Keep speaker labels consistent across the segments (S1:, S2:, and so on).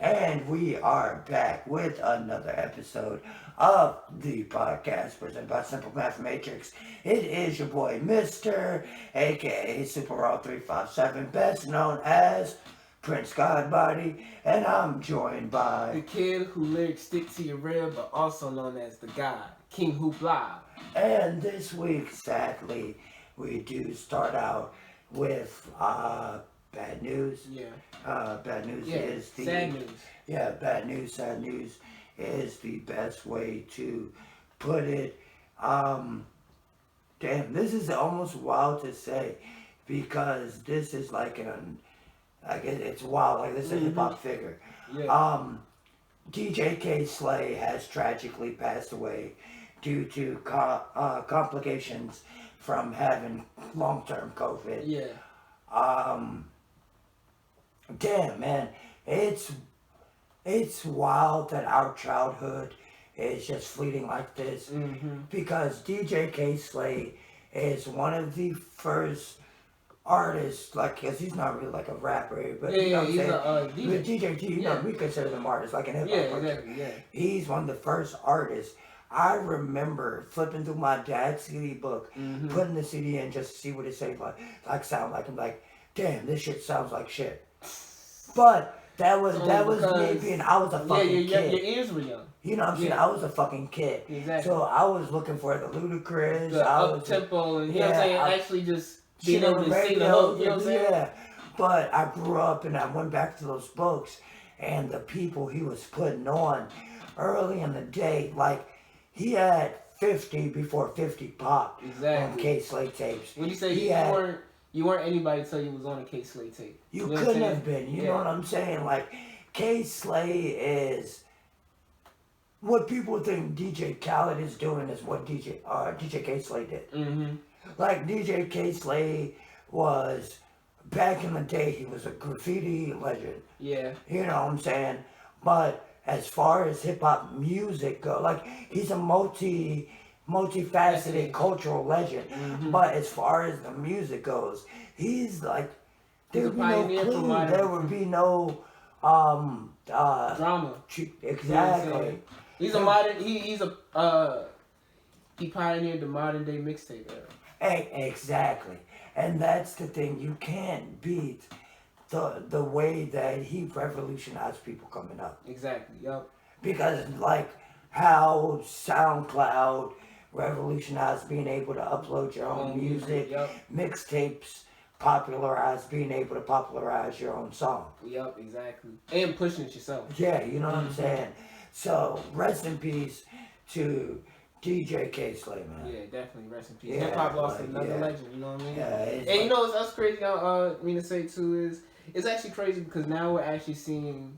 S1: And we are back with another episode of the podcast presented by Simple Mathematrix. It is your boy, Mr. aka Super Raw 357, best known as Prince Godbody, and I'm joined
S2: The
S1: by
S2: kid who lyrics stick to your rib, but also known as the God, King Hoopla.
S1: and this week, sadly, we do start out with bad news.
S2: Yeah.
S1: Bad news
S2: Yeah.
S1: is the
S2: Sad news.
S1: Yeah, bad news, sad news is the best way to put it. Damn, this is almost wild to say because this is like it's wild, like this is a hip hop figure.
S2: Yeah.
S1: DJ K Slay has tragically passed away due to complications from having long-term COVID.
S2: Yeah.
S1: Damn, man, it's wild that our childhood is just fleeting like this because DJ K Slay is one of the first artists, like, because he's not really like a rapper, but you know what I'm
S2: he's
S1: saying?
S2: a DJ.
S1: But DJ G, you know, we consider them artists, like in hip hop.
S2: Yeah,
S1: culture.
S2: exactly. Yeah.
S1: He's one of the first artists. I remember flipping through my dad's CD book, putting the CD in just to see what it said, like sound like. I'm like, damn, this shit sounds like shit. But that was me being, I was a fucking kid.
S2: Your ears were young.
S1: You know what I'm saying? I was a fucking kid.
S2: Exactly.
S1: So I was looking for the Ludacris.
S2: The
S1: I
S2: up
S1: was
S2: tempo and you know what I'm saying? Actually just being
S1: shit on
S2: able
S1: the
S2: to sing the
S1: radio.
S2: hook, you know what I'm saying?
S1: Yeah. But I grew up and I went back to those books and the people he was putting on early in the day, like he had 50 before 50 popped on
S2: Exactly.
S1: K Slay tapes.
S2: When you say
S1: He
S2: you
S1: had-
S2: weren't anybody to tell you was on a K Slay tape.
S1: You
S2: know what I'm
S1: couldn't
S2: saying?
S1: have been. You
S2: Yeah.
S1: know what I'm saying? Like, K Slay is what people think DJ Khaled is doing is what DJ K Slay did. Like DJ K Slay was back in the day. He was a graffiti legend.
S2: Yeah.
S1: You know what I'm saying? But as far as hip hop music go, like he's a multifaceted cultural legend. But as far as the music goes, he's like there would be no
S2: pioneer for
S1: clue.
S2: modern-
S1: There would be no
S2: Drama.
S1: exactly.
S2: He's a modern. He pioneered the modern day mixtape era.
S1: Exactly. And that's the thing. You can't beat the way that he revolutionized people coming up.
S2: Exactly. Yup.
S1: Because like how SoundCloud revolutionized being able to upload your own music,
S2: Yup.
S1: mixtapes popularized being able to popularize your own song.
S2: Yup. Exactly. And pushing it yourself.
S1: Yeah, you know what I'm saying? So rest in peace to DJ K Slay, man.
S2: Yeah, definitely. Rest in peace.
S1: Yeah,
S2: Hip hop lost
S1: like,
S2: another
S1: yeah.
S2: legend. You know what I mean?
S1: Yeah, it's
S2: And you know what's crazy? I mean to say too is it's actually crazy because now we're actually seeing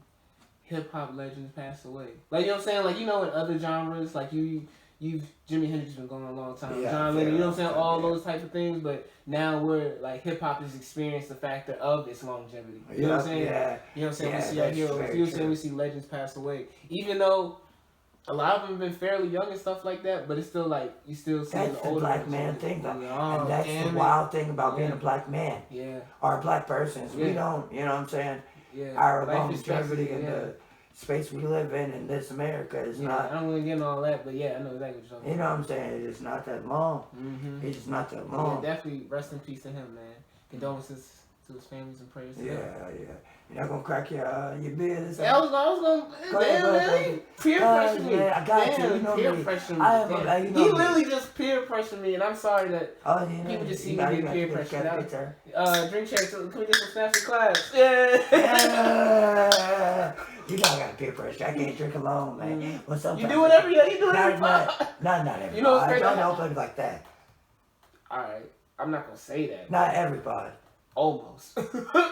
S2: hip hop legends pass away. Like you know what I'm saying? Like you know in other genres, like you've Jimi Hendrix been going a long time.
S1: Yeah,
S2: John Lennon, you know what I'm saying?
S1: yeah.
S2: All those type of things. But now we're like hip hop has experienced the factor of its longevity. You know what I'm saying?
S1: Yeah.
S2: You know what I'm saying?
S1: Yeah,
S2: We see our
S1: that's
S2: heroes.
S1: very
S2: You know what I'm saying?
S1: true.
S2: We see legends pass away. Even though a lot of them have been fairly young and stuff like that, but it's still like you still see
S1: That's
S2: the
S1: the
S2: older
S1: black man
S2: legends.
S1: thing, though.
S2: Oh,
S1: And that's
S2: damn
S1: the
S2: it.
S1: wild thing about being
S2: Yeah.
S1: a black man
S2: Yeah,
S1: or a black person. Is we
S2: Yeah.
S1: don't, you know what I'm saying?
S2: yeah.
S1: Our
S2: Life
S1: longevity
S2: expectancy,
S1: in the space we live in this America is
S2: Yeah,
S1: not,
S2: I don't really get into all that, but yeah, I know exactly what you're talking
S1: you know what I'm saying? It's not that long.
S2: about.
S1: It's just not that
S2: Yeah,
S1: long.
S2: definitely rest in peace to him, man. Condolences to his families and prayers to
S1: Yeah,
S2: them.
S1: yeah. You're not gonna crack your beer this
S2: Yeah, I was going,
S1: Go ahead,
S2: damn,
S1: go ahead,
S2: man, peer pressure me.
S1: yeah, I got you.
S2: Damn,
S1: You know
S2: peer
S1: me.
S2: pressure me.
S1: I am
S2: Damn.
S1: you know
S2: He
S1: me.
S2: literally just peer pressured me, and I'm sorry that
S1: Oh, you know,
S2: people just see
S1: you
S2: me
S1: got-
S2: get
S1: you got-
S2: peer
S1: you got-
S2: pressured.
S1: you got a picture.
S2: Drink check. So can we get some snaps in class? Yeah.
S1: Yeah. You know I got peer pressure. I can't drink alone, man. Well,
S2: You
S1: sometimes
S2: do whatever you do.
S1: Not
S2: Whatever.
S1: everybody.
S2: You know what's crazy?
S1: Don't help it like that.
S2: All right, I'm not gonna say that.
S1: Not everybody.
S2: Almost.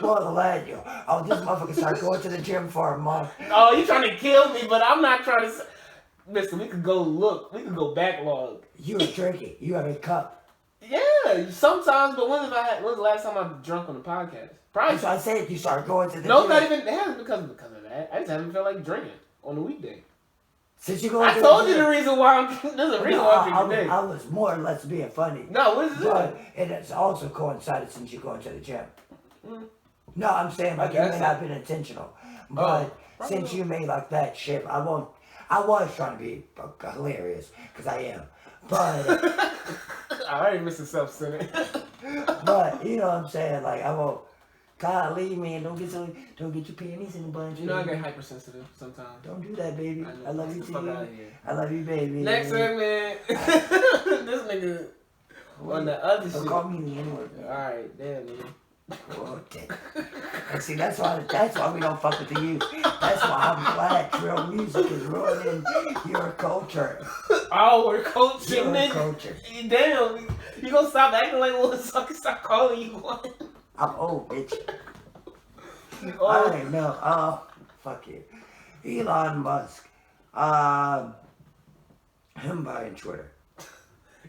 S1: Well, lad, yo. Oh, this motherfucker started going to the gym for a month.
S2: Oh, you trying to kill me, but I'm not trying to. Listen, we could go look. We could go backlog.
S1: You were drinking. You have a cup.
S2: Yeah, sometimes. But when's the last time I drunk on the podcast? Probably.
S1: That's why I said you started going to the
S2: No,
S1: gym.
S2: not even. It hasn't because of that. I just haven't felt like drinking. on the weekday.
S1: Since you go,
S2: I told you the reason why I'm. There's a reason why I'm drinking today.
S1: I was more or less being funny.
S2: No, what is
S1: But
S2: it?
S1: it has also coincided since you going to the gym.
S2: Mm.
S1: No, I'm saying like you may not have been intentional, but since you made like that shift, I won't. I was trying to be hilarious because I am, but
S2: I ain't Mr. Self-centered.
S1: but you know what I'm saying. Like I won't. God, leave me and don't get your panties in a bunch.
S2: You know I
S1: baby.
S2: get hypersensitive sometimes.
S1: Don't do that, baby. I love you
S2: Get the fuck out
S1: too.
S2: of here.
S1: I love you, baby.
S2: Next segment. This nigga on the other
S1: Don't
S2: shit.
S1: call me the N-word.
S2: Alright, damn, nigga.
S1: Oh, damn. And see, that's why we don't fuck with the youth. That's why I'm glad drill music is ruining your culture.
S2: Our culture,
S1: Your
S2: nigga.
S1: culture.
S2: Damn, you gonna stop acting like one sucker, stop calling you one.
S1: I'm old, bitch.
S2: Oh.
S1: I know. Fuck you. Elon Musk. Him buying Twitter.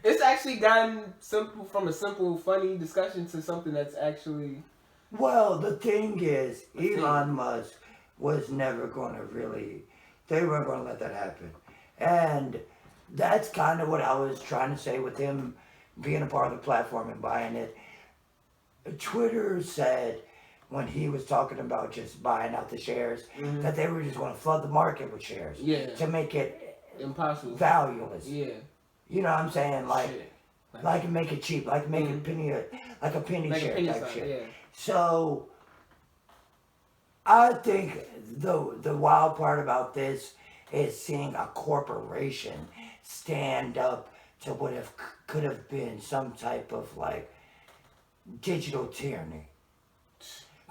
S2: It's actually gotten simple from a simple, funny discussion to something that's actually.
S1: Well, the thing is, Elon Musk was never going to really. They weren't going to let that happen. And that's kind of what I was trying to say with him being a part of the platform and buying it. Twitter said when he was talking about just buying out the shares that they were just going to flood the market with shares to make it
S2: impossible,
S1: valueless.
S2: Yeah,
S1: you know what I'm saying? Like,
S2: shit.
S1: like make it cheap, like make it penny, like a penny
S2: Like a
S1: share
S2: penny
S1: type
S2: stock,
S1: shit.
S2: yeah.
S1: So I think the wild part about this is seeing a corporation stand up to what could have been some type of like digital tyranny.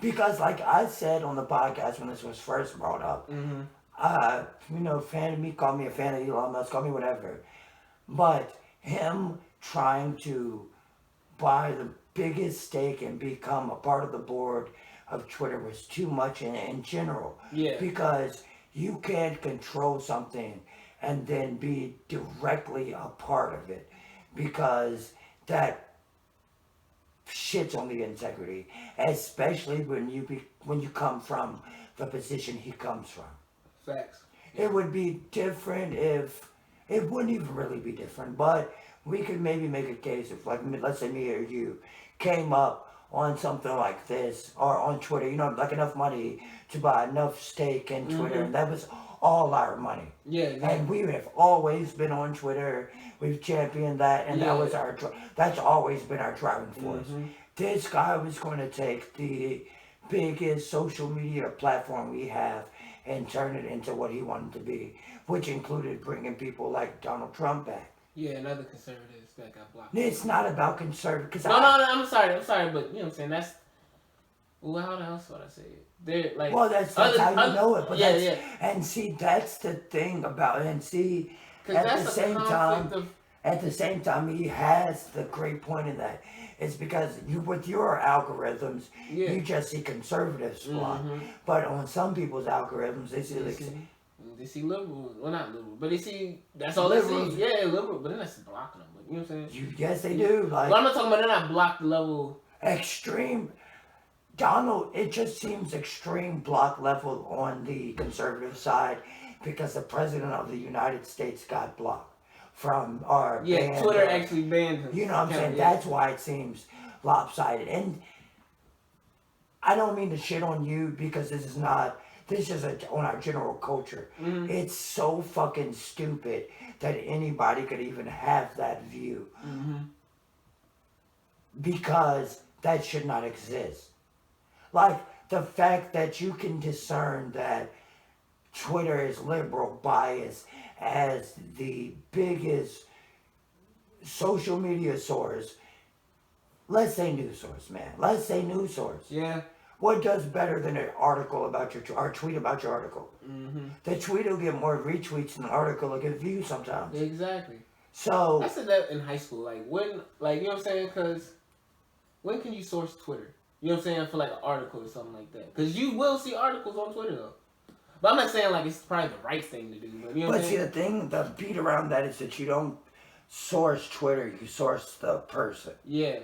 S1: Because like I said on the podcast when this was first brought up, you know, fan of me, call me a fan of Elon Musk, call me whatever. But him trying to buy the biggest stake and become a part of the board of Twitter was too much in general.
S2: Yeah.
S1: Because you can't control something and then be directly a part of it. Because that shits on the integrity, especially when you come from the position he comes from.
S2: Facts.
S1: It would be different if it wouldn't even really be different, but we could maybe make a case if, like, let's say me or you came up on something like this or on Twitter, you know, like enough money to buy enough stake in Twitter, and that was all our money.
S2: Yeah, exactly.
S1: And we have always been on Twitter. We've championed that, and that was that's always been our driving force. This guy was going to take the biggest social media platform we have and turn it into what he wanted to be, which included bringing people like Donald Trump back.
S2: Yeah, and other conservatives that got blocked.
S1: It's not about conservative.
S2: No, I'm sorry, but you know what I'm saying? That's. Well, how else would I say it? They're like.
S1: Well, that's how you know it. But
S2: yeah.
S1: And see, that's the thing about it. And see, at the same time, he has the great point in that. It's because with your algorithms, you just see conservatives block. But on some people's algorithms, they see
S2: liberal. Well, not liberal, but they see that's all liberals. They see. Yeah, liberal, but then that's blocking them. You know what I'm saying?
S1: Yes, they do. Like,
S2: but I'm not talking about they're not blocked the level.
S1: Extreme. Donald, it just seems extreme block level on the conservative side because the president of the United States got blocked from our band.
S2: Twitter actually banned him.
S1: You know what I'm saying? Yeah. That's why it seems lopsided. And I don't mean to shit on you because this is on our general culture. It's so fucking stupid that anybody could even have that view. Because that should not exist. Like the fact that you can discern that Twitter is liberal bias as the biggest social media source. Let's say news source, man. Let's say news source.
S2: Yeah.
S1: What does better than an article about or tweet about your article? The tweet will get more retweets than the article will get views sometimes.
S2: Exactly.
S1: So
S2: I said that in high school. Like when, like you know what I'm saying? Because when can you source Twitter? You know what I'm saying? For like an article or something like that. Because you will see articles on Twitter though. But I'm not saying like it's probably the right thing to do. But you know what I'm saying?
S1: The thing, the beat around that is that you don't source Twitter, you source the person.
S2: Yeah.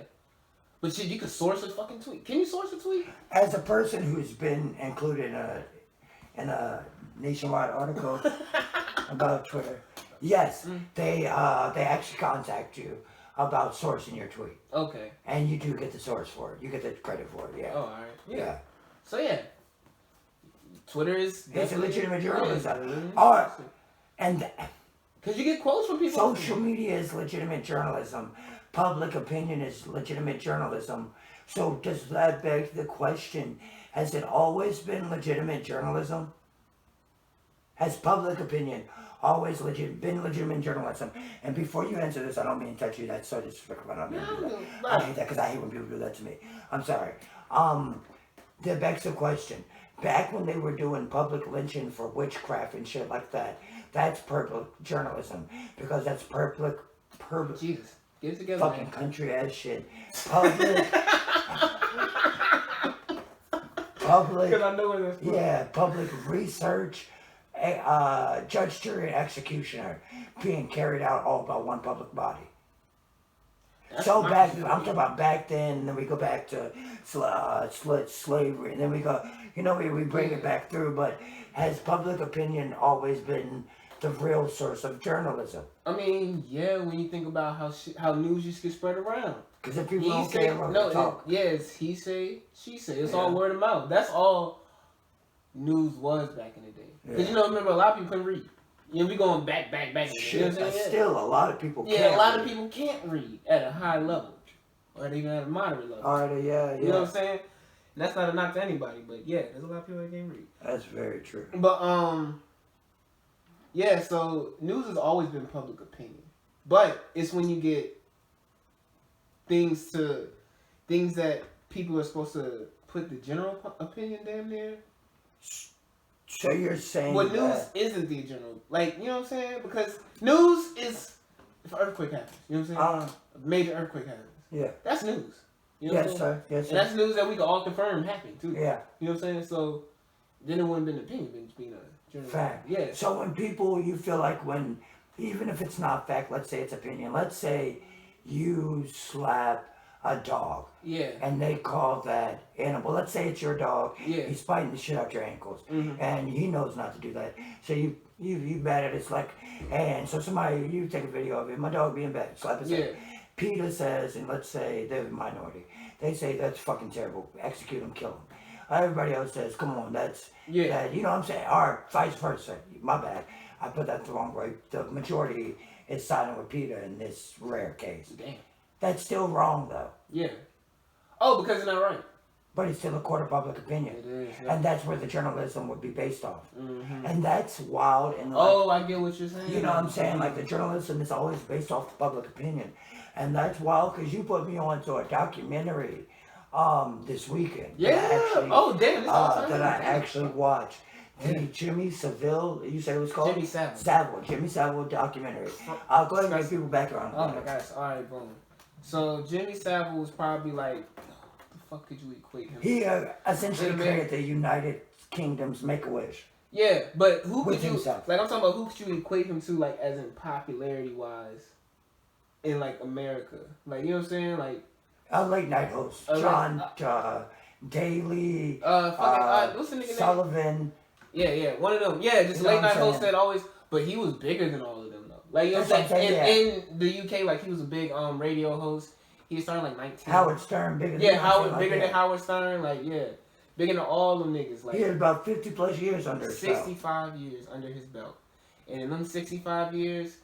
S2: But shit, you could source a fucking tweet. Can you source a tweet?
S1: As a person who's been included in a nationwide article about Twitter. Yes, they actually contact you about sourcing your tweet,
S2: Okay.
S1: and you do get the source for it. You get the credit for it. Yeah.
S2: Oh, alright. Yeah.
S1: Yeah.
S2: So yeah. Twitter is
S1: It's a
S2: definitely-
S1: legitimate
S2: yeah,
S1: journalism. Or and
S2: because you get quotes from people.
S1: social media is legitimate journalism. Public opinion is legitimate journalism. So does that beg the question, has it always been legitimate journalism? Has public opinion always been legitimate journalism? And before you answer this, I don't mean to touch you. That's so disrespectful. I don't mean to do that. I hate that because I hate when people do that to me. I'm sorry. That begs the question. Back when they were doing public lynching for witchcraft and shit like that, that's public journalism because that's public
S2: Jesus, get it together,
S1: fucking
S2: man.
S1: country ass shit. Public. Public.
S2: Because I know where that's from.
S1: Yeah, public research, judge, jury, and executioner being carried out all by one public body.
S2: That's
S1: So
S2: my
S1: back, I'm
S2: perspective.
S1: talking about back then, and then we go back to slavery, and then we go, we bring it back through, but has public opinion always been the real source of journalism?
S2: I mean, yeah, when you think about how news used to get spread around.
S1: Because if people
S2: He
S1: don't
S2: say,
S1: care about the talk.
S2: it's he say, she say. It's
S1: Yeah.
S2: all word of mouth. That's all news was back in the day. Because,
S1: Yeah.
S2: remember, a lot of people couldn't read. We going back in the day. You know
S1: Shit,
S2: what I'm saying? Yeah.
S1: still a lot of people
S2: Yeah,
S1: can't
S2: a lot of
S1: read.
S2: people can't read at a high level. Or even at a moderate level.
S1: Alright, yeah.
S2: You know what I'm saying? And that's not a knock to anybody, but yeah, there's a lot of people that can't read.
S1: That's very true.
S2: But yeah, so news has always been public opinion. But it's when you get things that people are supposed to put the general opinion damn near.
S1: So you're saying
S2: Well, news
S1: that
S2: isn't the general, like, you know what I'm saying? Because news is if an earthquake happens, you know what I'm saying? A major earthquake happens.
S1: yeah.
S2: That's news. You know what I'm
S1: Yes,
S2: saying?
S1: sir. Yes,
S2: And
S1: sir.
S2: that's news that we can all confirm happened too.
S1: Yeah.
S2: You know what I'm saying? So then it wouldn't have been opinion, it's been a general
S1: Fact.
S2: Yeah.
S1: So when people, you feel like when, even if it's not fact, let's say it's opinion, let's say you slap a dog
S2: Yeah.
S1: and they call that animal, let's say it's your dog,
S2: Yeah.
S1: he's biting the shit out your ankles
S2: Mhm.
S1: and he knows not to do that. So you mad at it, it's like, and so somebody, you take a video of it, my dog being bad, slap his head. PETA says, and let's say they're the minority, they say that's fucking terrible, execute him, kill him. Everybody else says, come on, that's,
S2: Yeah.
S1: that, you know what I'm saying? Or vice versa, my bad, I put that the wrong way. The majority is siding with PETA in this rare case.
S2: Damn.
S1: That's still wrong though,
S2: Yeah. Oh, because it's not right.
S1: but it's still a court of public opinion.
S2: It is. Yeah.
S1: And that's where the journalism would be based off.
S2: Mhm.
S1: And that's wild and like,
S2: Oh, I get what you're saying.
S1: you know what I'm saying? Like the journalism is always based off the public opinion. And that's wild because you put me on to a documentary this weekend.
S2: Yeah. Oh, damn. This all time.
S1: That I actually watched. The Jimmy Savile, you say it was called?
S2: Jimmy Savile.
S1: Jimmy Savile documentary. I'll go ahead and give people background.
S2: Oh my gosh. All right, boom. So Jimmy Savile was probably like, the fuck could you equate him?
S1: He essentially
S2: Wait a minute.
S1: created the United Kingdom's Make-A-Wish.
S2: Yeah, but who
S1: With
S2: could you
S1: himself.
S2: like? I'm talking about who could you equate him to, like, as in popularity wise, in like America? Like, you know what I'm saying? Like,
S1: A late night host. John Daly,
S2: what's the nigga name?
S1: Sullivan.
S2: Yeah, one of them. Yeah, just
S1: You know
S2: late
S1: what I'm
S2: night host
S1: saying?
S2: that always. But he was bigger than all of them though. Like, you know what
S1: That's
S2: I'm
S1: what I'm
S2: saying? In the UK, like, he was a big radio host. He started like 19.
S1: Howard Stern, bigger than
S2: Yeah,
S1: him,
S2: Howard
S1: like
S2: bigger
S1: that.
S2: than Howard Stern. Like, yeah, bigger than all them niggas. Like,
S1: He had about 50 plus years under his belt.
S2: 65 years under his belt. And in them 65 years,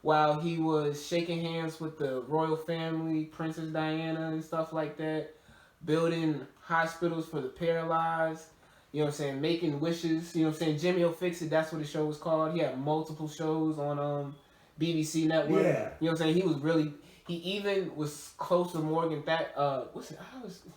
S2: while he was shaking hands with the royal family, Princess Diana and stuff like that, building hospitals for the paralyzed, you know what I'm saying, making wishes, you know what I'm saying, Jimmy will Fix It, that's what the show was called. He had multiple shows on BBC Network.
S1: Yeah.
S2: You know what I'm saying, he even was close to Morgan Thatcher, it's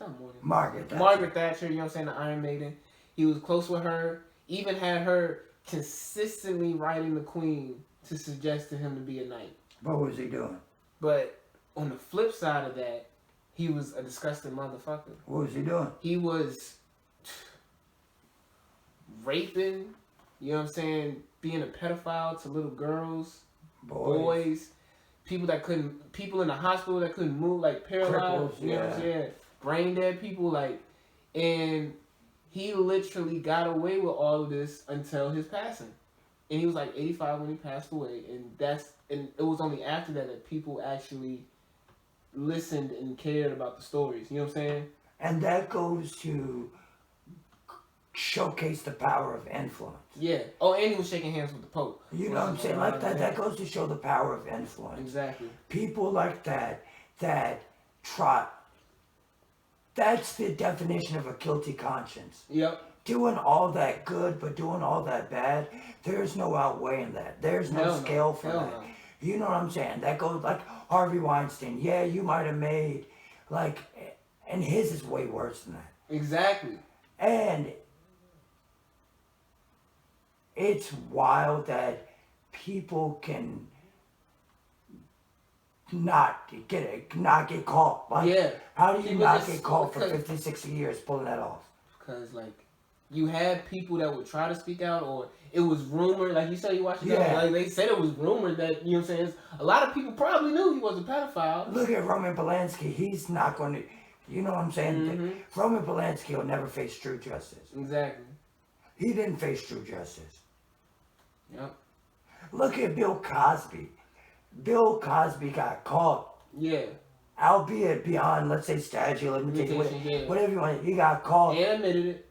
S2: not Morgan. Margaret Thatcher, you know what I'm saying, the Iron Maiden. He was close with her, even had her consistently writing the Queen to suggest to him to be a knight.
S1: What was he doing?
S2: But on the flip side of that, he was a disgusting motherfucker.
S1: What was he doing?
S2: He was raping, you know what I'm saying, being a pedophile to little girls, boys, people in the hospital that couldn't move, like paralyzed,
S1: Cripples,
S2: you know what I'm saying, brain dead people, like, and he literally got away with all of this until his passing. And he was like 85 when he passed away. And it was only after that people actually listened and cared about the stories. You know what I'm saying?
S1: And that goes to showcase the power of influence.
S2: Yeah. Oh, and he was shaking hands with the Pope.
S1: You know what I'm saying? Like that goes to show the power of influence.
S2: Exactly.
S1: People like that try. That's the definition of a guilty conscience.
S2: Yep.
S1: Doing all that good, but doing all that bad, there's no outweighing that. There's no
S2: Hell no.
S1: scale for
S2: Hell
S1: that.
S2: no.
S1: You know what I'm saying? That goes like Harvey Weinstein. Yeah, you might have made, like, and his is way worse than that.
S2: Exactly.
S1: And it's wild that people can not get caught. Like,
S2: Yeah.
S1: how do you
S2: People
S1: not
S2: just-
S1: get caught for
S2: because-
S1: 50, 60 years pulling that off?
S2: Because, like, you had people that would try to speak out, or it was rumored, like you said, you watched it,
S1: Yeah.
S2: like they said it was rumored that, you know what I'm saying, a lot of people probably knew he was a pedophile.
S1: Look at Roman Polanski. He's not going to, you know what I'm saying?
S2: Mhm.
S1: Roman Polanski will never face true justice.
S2: Exactly.
S1: He didn't face true justice.
S2: Yep.
S1: Look at Bill Cosby. Bill Cosby got caught,
S2: Yeah.
S1: albeit beyond, let's say, statute of limitations,
S2: Limitation, yeah.
S1: whatever you want. He got caught.
S2: And admitted it.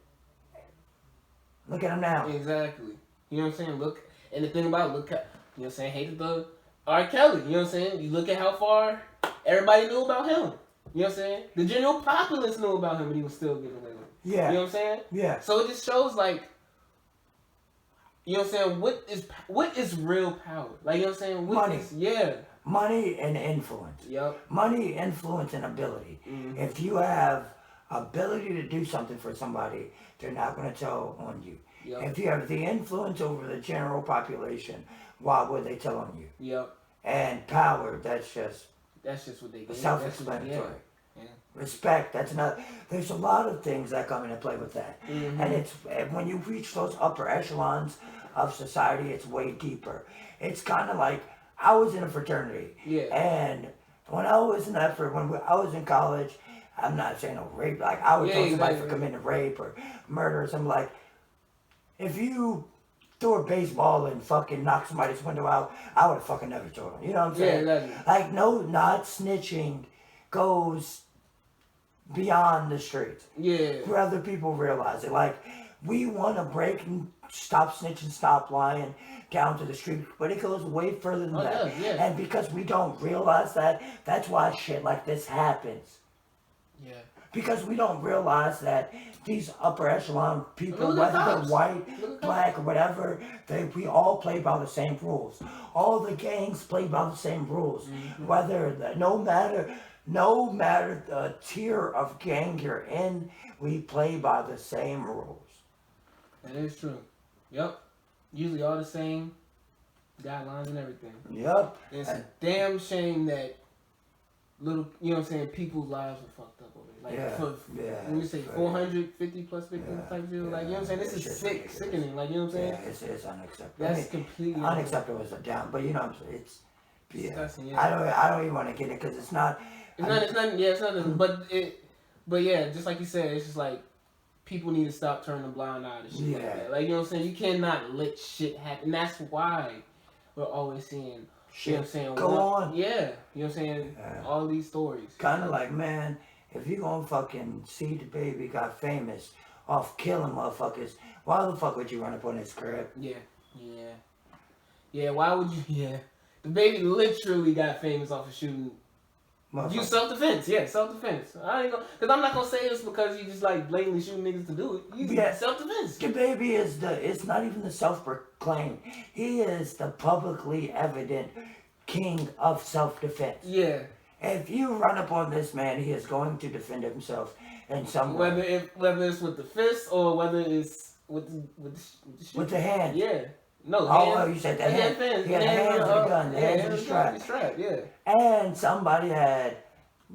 S1: Look at him now.
S2: Exactly. You know what I'm saying? Look, and the thing about, look at, you know what I'm saying, hated the R. Kelly, you know what I'm saying? You look at how far everybody knew about him. You know what I'm saying? The general populace knew about him, but he was still getting away with it.
S1: Yeah.
S2: You know what I'm saying?
S1: Yeah.
S2: So it just shows, like, you know what I'm saying, what is real power? Like, you know what I'm saying? What
S1: Money.
S2: is- yeah.
S1: Money and influence.
S2: Yep.
S1: Money, influence, and ability.
S2: Mhm.
S1: If you have ability to do something for somebody, they're not going to tell on you.
S2: Yep.
S1: If you have the influence over the general population, why would they tell on you?
S2: Yep.
S1: And power, that's just
S2: That's just what they get.
S1: self-explanatory.
S2: Yeah.
S1: Respect, that's another. There's a lot of things that come into play with that.
S2: Mhm.
S1: And it's when you reach those upper echelons of society, it's way deeper. It's kind of like I was in a fraternity.
S2: Yeah.
S1: And when I was in that, I was in college, I'm not saying no rape, like I would
S2: Yeah,
S1: tell somebody
S2: exactly.
S1: for committing rape or murder or something like, if you threw a baseball and fucking knocked somebody's window out, I would have fucking never told them. You know what I'm
S2: Yeah,
S1: saying?
S2: exactly.
S1: Like, no, not snitching goes beyond the streets.
S2: Yeah.
S1: Where other people realize it. Like, we want to break and stop snitching, stop lying down to the street, but it goes way further than
S2: Oh, it
S1: that.
S2: does, yeah.
S1: And because we don't realize that, that's why shit like this happens.
S2: Yeah.
S1: Because we don't realize that these upper echelon people,
S2: Look at
S1: whether they're
S2: cops.
S1: white,
S2: Look at
S1: black, or whatever, we all play by the same rules. All the gangs play by the same rules.
S2: Mm-hmm.
S1: No matter the tier of gang you're in, we play by the same rules.
S2: That is true. Yep. Usually all the same guidelines and everything.
S1: Yep.
S2: And it's a damn shame that little, you know what I'm saying, people's lives are fucked up over it. Like,
S1: Yeah,
S2: when you say
S1: it's
S2: 450 plus victims
S1: yeah,
S2: type of deal, like, you know what I'm saying, this
S1: it's
S2: is
S1: just
S2: sick,
S1: ridiculous.
S2: sickening, like, you know what I'm saying?
S1: Yeah, it's unacceptable.
S2: That's completely
S1: unacceptable is a down, but you know, it's yeah.
S2: Disgusting, yeah.
S1: I don't even want to get it because it's not.
S2: It's nothing, but yeah, just like you said, it's just like, people need to stop turning a blind eye to shit like
S1: Yeah.
S2: that. Like, you know what I'm saying? You cannot let shit happen. That's why we're always seeing, you know what I'm saying?
S1: Go on.
S2: Yeah. You know what I'm saying?
S1: Yeah.
S2: All these stories.
S1: Kind of like, man, if you gonna fucking see the baby got famous off killing motherfuckers, why the fuck would you run up on his crib?
S2: Yeah. Yeah, why would you? Yeah. The baby literally got famous off of shooting. You
S1: Motherfucker.
S2: self-defense. Yeah, self-defense. I ain't gonna, because I'm not gonna say this because you just like blatantly shooting niggas to do it. You
S1: Yeah.
S2: self-defense.
S1: The baby is it's not even the self-proclaimed. He is the publicly evident king of self-defense.
S2: Yeah.
S1: If you run up on this man, he is going to defend himself in some way.
S2: Whether it's with the fist or whether it's with the shit.
S1: With the hand.
S2: Yeah. No.
S1: Oh,
S2: hand,
S1: you said the
S2: yeah,
S1: hand.
S2: Hands,
S1: He had the hands of the gun, the
S2: yeah,
S1: hands of the strap.
S2: strap. Yeah.
S1: And somebody had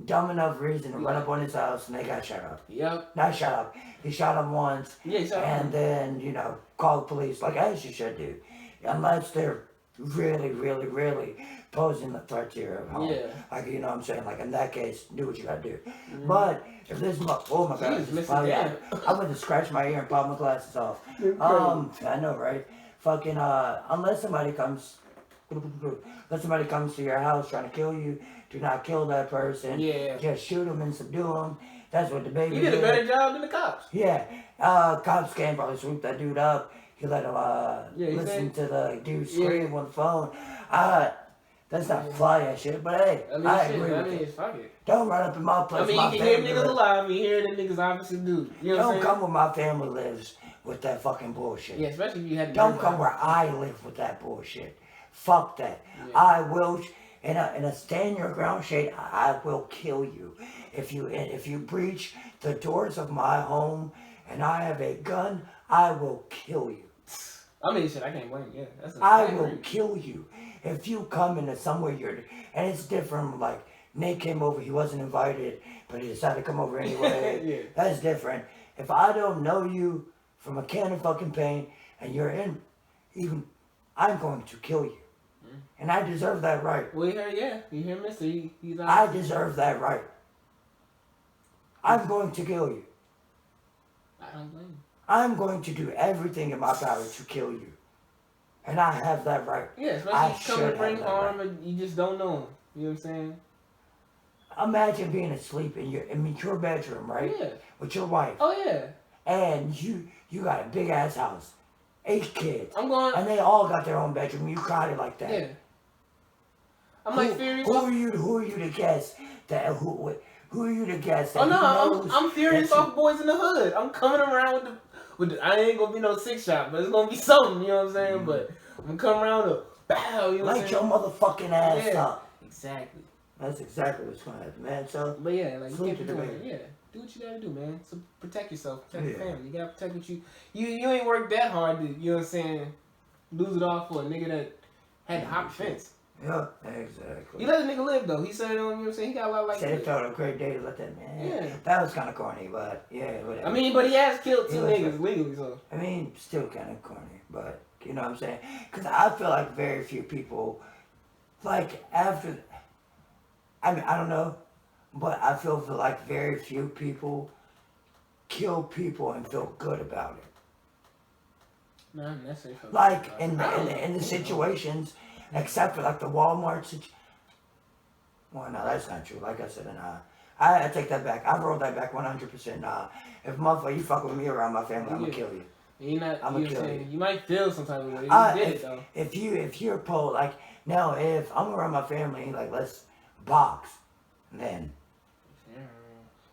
S1: dumb enough reason to run up on his house and they got shot up.
S2: Yep.
S1: Not shot up. He shot him once
S2: Yeah.
S1: and then, call the police like as you should do. Unless they're really, really, really posing a threat to your home.
S2: Yeah.
S1: Like, you know what I'm saying? Like, in that case, do what you gotta do.
S2: Mhm.
S1: But if this, oh my god,
S2: Jesus,
S1: this
S2: Mr.
S1: probably,
S2: Dan.
S1: I'm gonna scratch my ear and pop my glasses off. I know, right? Fucking, unless somebody comes, to your house trying to kill you, do not kill that person.
S2: Yeah.
S1: Just shoot them and subdue them. That's what the baby
S2: You did a better job than the cops.
S1: Yeah. Cops came probably swoop that dude up. He let him listen to the dude scream on the phone. That's not fly ass shit, but hey, I agree with it.
S2: Fuck it.
S1: Don't run up in my place.
S2: I mean,
S1: my
S2: you can hear
S1: family
S2: niggas
S1: lives.
S2: alive, you hear them niggas obviously do. You know what I'm
S1: Don't
S2: saying?
S1: come where my family lives with that fucking bullshit.
S2: Yeah, especially if you had to
S1: Don't come where I live with that bullshit. Fuck that.
S2: Yeah.
S1: I will, in a stand your ground shade, I will kill you. If you breach the doors of my home and I have a gun, I will kill you.
S2: I mean, shit, I can't blame you. Yeah,
S1: I will kill you. If you come into somewhere and it's different, like Nate came over, he wasn't invited, but he decided to come over anyway.
S2: Yeah.
S1: That's different. If I don't know you from a can of fucking paint and you're in, I'm going to kill you. And I deserve that right.
S2: Well, you hear Mister? He's
S1: I deserve that right. I'm going to kill you.
S2: I don't blame you.
S1: I'm going to do everything in my power to kill you. And I have that right.
S2: Yeah, especially
S1: I
S2: if you come to
S1: should
S2: bring
S1: have that
S2: harm and you just don't know him. You know what I'm saying?
S1: Imagine being asleep in your bedroom, right?
S2: Yeah.
S1: With your wife.
S2: Oh yeah.
S1: And you got a big ass house. 8 kids.
S2: I'm going.
S1: And they all got their own bedroom. You got it like that.
S2: Yeah. I'm like furious.
S1: Who are you to guess that who are you to guess that
S2: Oh no,
S1: he knows
S2: I'm furious
S1: that
S2: off Boys in the Hood. I'm coming around with the I ain't gonna be no 6 shot, but it's gonna be something, you know what I'm saying? But I'm gonna come around to bow, you know what I'm
S1: Light
S2: saying?
S1: your motherfucking ass
S2: Yeah.
S1: up.
S2: Exactly.
S1: That's exactly what's gonna happen, man. So
S2: But yeah, like you
S1: Salute
S2: can't be
S1: to the
S2: doing
S1: man.
S2: it. Yeah. Do what you gotta do, man. So protect yourself, protect your
S1: Yeah.
S2: family. You gotta protect what you ain't worked that hard to, you know what I'm saying, lose it all for a nigga that had to hop the fence.
S1: yeah, exactly.
S2: He let the nigga live though. He said, you know what I'm saying? He got a lot like
S1: Said it felt a great day to let that man.
S2: Yeah.
S1: That was kind of corny, but yeah, whatever.
S2: I mean, but he has killed 2
S1: Yeah,
S2: niggas legally, so.
S1: I mean, still kind of corny, but you know what I'm saying? Because I feel like very few people, like after, I mean, I don't know, but I feel like very few people kill people and feel good about it.
S2: No, that's it.
S1: Like in the situations, except for like the Walmart situation. Well, no, that's not true. Like I said, I take that back. I rolled that back 100%. Nah, if motherfucker you fuck with me around my family, I'm gonna kill you.
S2: You're not,
S1: I'ma
S2: you know what I'm
S1: kill
S2: saying?
S1: you.
S2: You might feel some type of way. You did it though.
S1: If you're pole like now, if I'm around my family, like let's box, then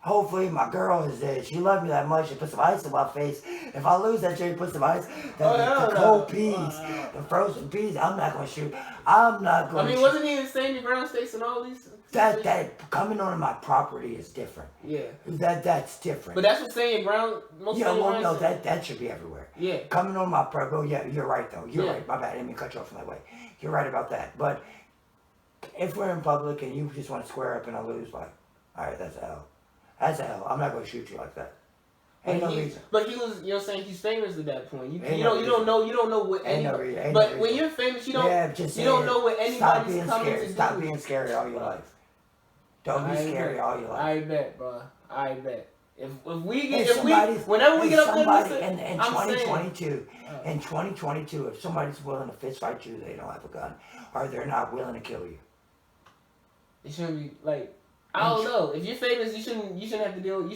S1: hopefully my girl is there. She loved me that much. She put some ice in my face. If I lose that chick, put some ice. The cold peas, the frozen peas. I'm not gonna shoot. I'm not gonna.
S2: I mean, wasn't he in standing ground states and all these?
S1: That coming on my property is different.
S2: Yeah.
S1: That's different.
S2: But that's what saying ground. Most
S1: Yeah, well, no,
S2: ground
S1: that should be everywhere.
S2: Yeah.
S1: Coming on my property. Oh, yeah, you're right though. You're
S2: Yeah.
S1: right. My bad. I didn't mean to cut you off in that way. You're right about that. But if we're in public and you just want to square up and I lose, like, all right, that's a L. That's a L. I'm not gonna shoot you like that. Ain't no reason.
S2: But he was, you know, saying he's famous at that point. You
S1: Ain't
S2: don't
S1: no
S2: know what
S1: Ain't no
S2: anybody.
S1: reason. Ain't
S2: But
S1: no
S2: when
S1: reason.
S2: you're famous, you don't
S1: just
S2: you don't
S1: saying,
S2: know what
S1: stop
S2: anybody's
S1: being
S2: coming
S1: scared.
S2: to
S1: Stop
S2: do.
S1: being scary all your life. Don't be scary all your life.
S2: I bet, bro. I bet. If we
S1: If
S2: get whenever we get up there,
S1: in
S2: I'm
S1: 2022, in 2022, if somebody's willing to fist fight you, they don't have a gun, or they're not willing to kill you.
S2: it shouldn't be like I don't know. If you're famous, you shouldn't have to deal.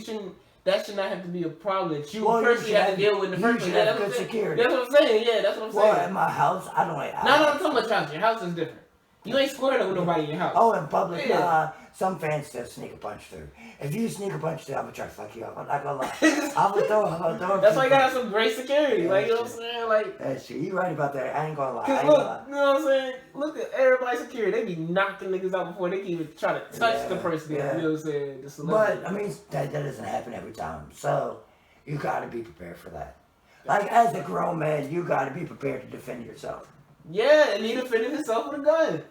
S2: That should not have to be a problem that you personally have to deal with in the first place.
S1: You should have good security.
S2: That's what I'm saying. Yeah, that's what I'm saying.
S1: Well, at my house, I don't.
S2: No, I'm talking about your house. Your house is different. You ain't squared up with nobody in your house.
S1: Oh, in public,
S2: Yeah.
S1: some fans still sneak a punch through. If you sneak a punch through, I'm gonna try to fuck you up. I'm not gonna lie. I'm gonna throw.
S2: That's why you gotta have some great security. Like, you know what I'm saying? Like,
S1: That's true. You right about that. I ain't gonna lie. I
S2: cause
S1: ain't
S2: look,
S1: gonna lie.
S2: you know what I'm saying? Look at everybody's security. They be knocking niggas out before they can even try to touch the person.
S1: Yeah.
S2: You know what I'm saying? The celebrity.
S1: But I mean, that doesn't happen every time. So you gotta be prepared for that. Like as a grown man, you gotta be prepared to defend yourself.
S2: Yeah, and he defended himself with a gun.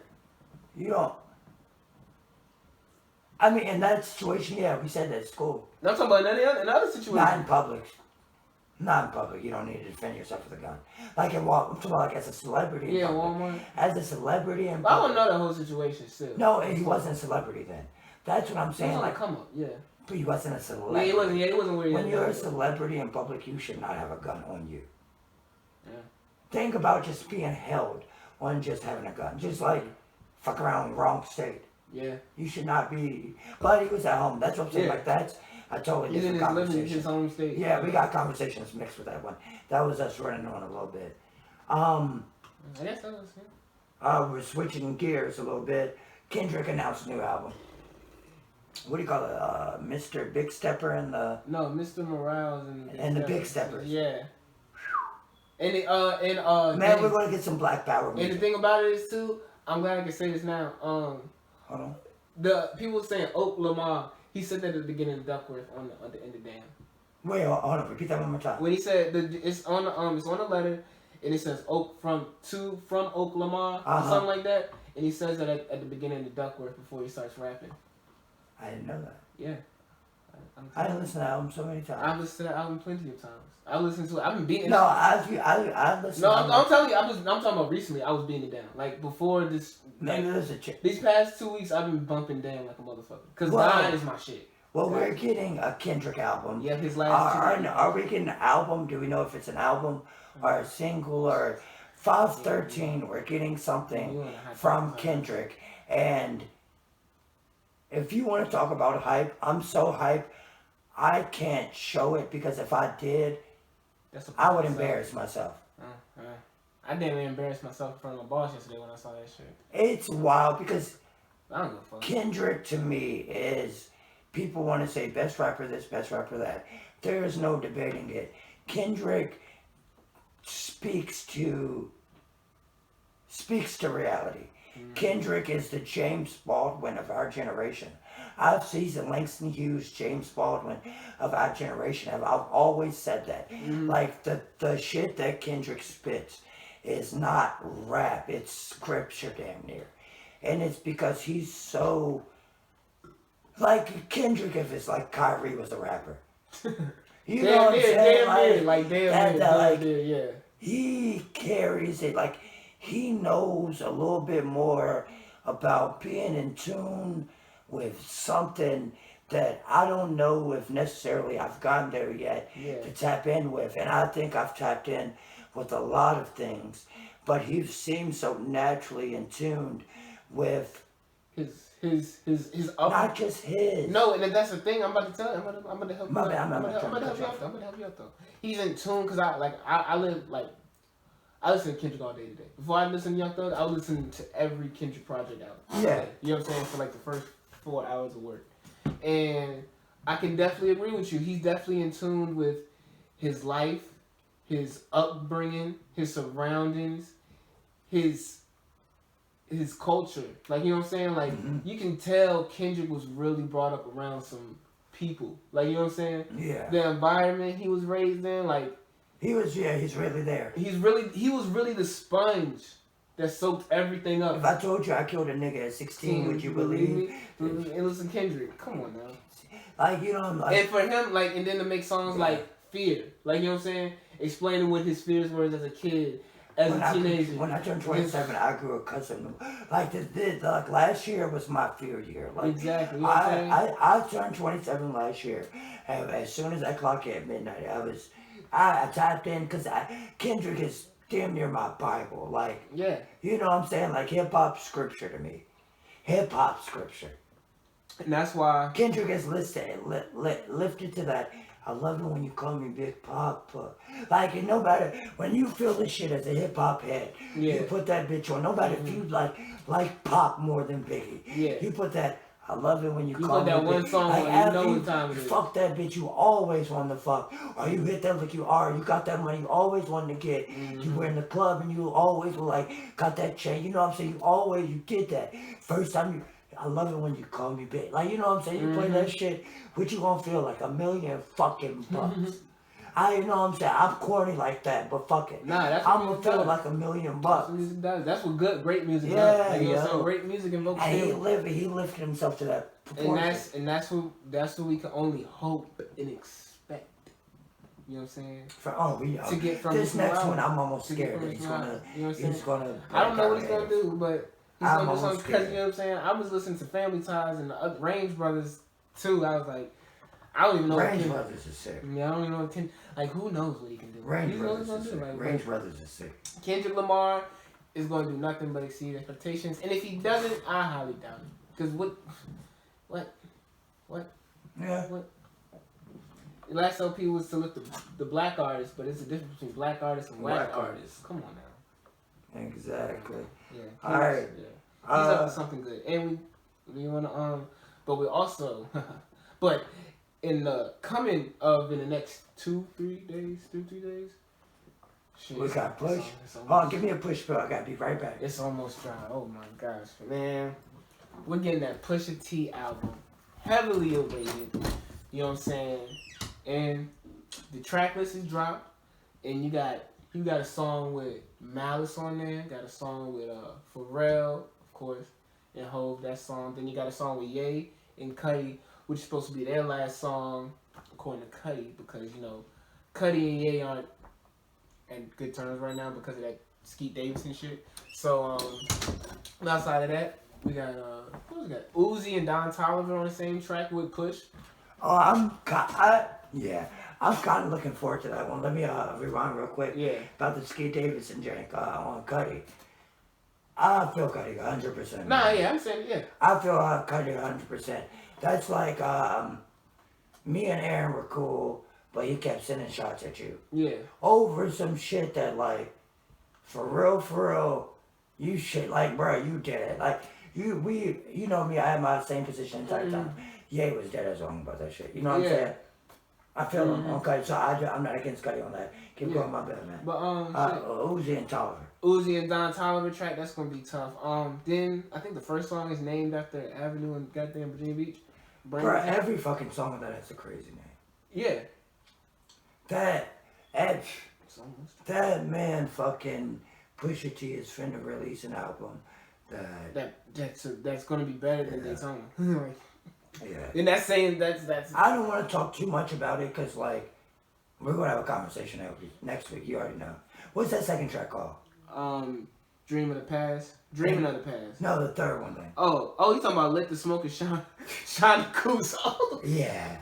S1: You don't. I mean, in that situation, yeah, we said that at school.
S2: And I'm talking about another situation.
S1: Not in public. Not in public. You don't need to defend yourself with a gun. Like in Walmart. I'm talking about like as a celebrity. In
S2: Yeah,
S1: public.
S2: Walmart.
S1: As a celebrity in
S2: But I
S1: public.
S2: don't know the whole situation still.
S1: No, he wasn't a celebrity then. That's what I'm
S2: He
S1: saying.
S2: was on
S1: Like,
S2: the come up, yeah.
S1: but he wasn't a
S2: Yeah,
S1: celebrity.
S2: he wasn't. Yeah, he wasn't where he
S1: When
S2: is
S1: you're
S2: now.
S1: a celebrity in public, you should not have a gun on you.
S2: Yeah.
S1: Think about just being held on just having a gun. Just like fuck around in the wrong state.
S2: Yeah.
S1: You should not be. But he was at home. That's what I'm saying.
S2: Yeah.
S1: Like that's a totally
S2: He's in
S1: different
S2: his living,
S1: conversation.
S2: his home state.
S1: Yeah, we got conversations mixed with that one. That was us running on a little bit.
S2: I guess that was him.
S1: We're switching gears a little bit. Kendrick announced a new album. What do you call it? Mr. Big Stepper and the
S2: No, Mr. Morales
S1: And the Big Steppers.
S2: Yeah. And
S1: man, we're gonna get some Black Power
S2: and the
S1: music.
S2: thing about it is too, I'm glad I can say this now.
S1: Hold on.
S2: The people saying Oak Lamar, he said that at the beginning of Duckworth on the end of Damn.
S1: Wait, hold on. Repeat that one more time.
S2: When he said it's on the letter, and it says Oak from Oak Lamar or something like that, and he says that at the beginning of the Duckworth before he starts rapping.
S1: I didn't know that.
S2: Yeah.
S1: I didn't listen to that album so many times.
S2: I've listened to that album plenty of times. I listened to it. I've been beating.
S1: No, I listened.
S2: No,
S1: to
S2: I'm telling you. I'm talking about recently. I was beating it down. Like before this.
S1: Maybe there's a chick.
S2: These past 2 weeks, I've been bumping down like a motherfucker. Cause
S1: Well,
S2: Dying is my shit.
S1: Well, we're getting a Kendrick album.
S2: Yeah, his last.
S1: Are we getting an album? Do we know if it's an album or a single or 513? We're getting something from Kendrick. And if you want to talk about hype, I'm so hype. I can't show it because if I did, I would embarrass myself.
S2: I didn't even embarrass myself in front of my boss yesterday when I saw that shit.
S1: It's wild because
S2: I don't give a fuck.
S1: Kendrick to me is, people want to say best rapper this, best rapper that. There is no debating it. Kendrick speaks to reality. Mm-hmm. Kendrick is the James Baldwin of our generation. He's the Langston Hughes, James Baldwin of our generation. I've always said that. Mm-hmm. Like the shit that Kendrick spits is not rap, it's scripture damn near. And it's because he's so, like Kendrick if it's like Kyrie was a rapper. You know what I'm saying?
S2: Yeah.
S1: He carries it, like he knows a little bit more about being in tune with something that I don't know if necessarily I've gotten there yet to tap in with. And I think I've tapped in with a lot of things, but he seems so naturally in tune with
S2: his
S1: not just his.
S2: No, and that's the thing. I'm about to tell you. I'm about to help you.
S1: I'm
S2: about to help you out though. He's in tune because I listen to Kendrick all day today. Before I listen to Young Thug, I would listen to every Kendrick project out.
S1: Yeah.
S2: You know what I'm saying? For like the first 4 hours of work. And I can definitely agree with you. He's definitely in tune with his life, his upbringing, his surroundings, his culture. Like, you know what I'm saying? Like, you can tell Kendrick was really brought up around some people. Like, you know what I'm saying?
S1: Yeah.
S2: The environment he was raised in, like...
S1: he's really there.
S2: He was really the sponge that soaked everything up.
S1: If I told you I killed a nigga at 16, would you believe me?
S2: And listen, Kendrick, come on now.
S1: Like, you know, like...
S2: And for him, like, and then to make songs like Fear. Like, you know what I'm saying? Explaining what his fears were as a kid. As a teenager.
S1: When I turned 27, I grew a cousin. Like, like last year was my fear year. Like,
S2: exactly. You know
S1: I turned 27 last year. And as soon as that clock hit midnight, I tapped in because Kendrick is damn near my Bible. Like,
S2: yeah.
S1: You know what I'm saying? Like, hip-hop scripture to me. Hip-hop scripture.
S2: And that's why...
S1: Kendrick is lifted to that. I love it when you call me Big Papa. Like, and no matter, when you feel this shit as a hip-hop head, you put that bitch on. No matter if you like Pop more than Biggie. Yeah. You put that, I love it when you call me
S2: that one
S1: Big.
S2: song
S1: like,
S2: when you know what time it is.
S1: Fuck that bitch, you always want to fuck. Or you hit that like you are, you got that money you always wanted to get. You were in the club and you always were like, got that chain. You know what I'm saying? You did that. First time I love it when you call me big. Like, you know what I'm saying? You play that shit, what you gonna feel like $1 million fucking bucks. You know what I'm saying? I'm corny like that, but fuck it.
S2: Nah, that's
S1: I'm gonna feel like $1 million bucks.
S2: That's what great music does. Like, you know what I'm saying? Great music invokes feeling.
S1: He lifted himself to that proportion.
S2: And that's what we can only hope and expect. You You know what I'm saying?
S1: We
S2: To get from
S1: this
S2: his
S1: next
S2: album.
S1: one, I'm almost
S2: To get
S1: scared
S2: from
S1: that
S2: his album. You know what I'm saying?
S1: he's gonna.
S2: I don't know what he's
S1: break our
S2: gonna do, but he's
S1: I'm
S2: gonna do
S1: almost
S2: something because
S1: scared.
S2: you know what I'm saying. I was listening to Family Ties and the other Range Brothers too. I was like, I don't even know.
S1: Range
S2: what
S1: Brothers is sick.
S2: I don't even know what like who knows what he can do.
S1: Range
S2: He's always
S1: Brothers is
S2: gonna do.
S1: sick.
S2: Like,
S1: Range Brothers is sick.
S2: Kendrick Lamar is going to do nothing but exceed expectations, and if he doesn't, I highly doubt it. Because what?
S1: Yeah.
S2: The last LP was to lift the black artists, but it's a difference between black artists and white
S1: Black
S2: artists. Come on now.
S1: Exactly.
S2: Yeah.
S1: All right.
S2: Yeah. He's up to something good, and we want to but we also, but in the coming of in the next 2-3 days, shit,
S1: We got push.
S2: it's
S1: Hold on, give me a push pill. I gotta be right back.
S2: It's almost dry. Oh my gosh, man. We're getting that Pusha T album. Heavily awaited. You know what I'm saying? And the track list is dropped. And you got a song with Malice on there. Got a song with Pharrell, of course, and Hove, that song. Then you got a song with Ye and Cudi, which is supposed to be their last song, according to Cudi, because, you know, Cudi and Ye aren't at good terms right now because of that Skeet Davidson shit. So, outside of that, we got who's got Uzi and Don Toliver on the same track with Push.
S1: Oh, I'm kind of looking forward to that one. Let me rewind real quick.
S2: Yeah.
S1: About the Skeet Davidson jank on Cudi. I feel Cudi 100%.
S2: Nah, yeah, I'm saying yeah.
S1: I feel Cudi 100%. That's like me and Aaron were cool, but he kept sending shots at you.
S2: Yeah.
S1: Over some shit that like, for real, you shit like, bro, you did it. Like, you know me, I had my same position the entire time. Ye was dead as wrong about that shit. You know what I'm saying? I feel him on Cudi, so I'm not against Cudi on that. Keep going, my bad, man.
S2: But
S1: Uzi and Toliver.
S2: Uzi and Don Toliver track, that's gonna be tough. Then I think the first song is named after Avenue in goddamn Virginia Beach.
S1: Bro, every fucking song of that has a crazy name.
S2: Yeah.
S1: That man fucking Pusha T is finna release an album
S2: that's gonna be better than Daytona. Like,
S1: yeah.
S2: and that's saying that's.
S1: I don't want to talk too much about it because like we're gonna have a conversation next week. You already know. What's that second track called?
S2: Dream of the Past. Dreaming of the Past.
S1: No, the third one then.
S2: Oh, you talking about Let the Smoke and Shine the Coos.
S1: Yeah,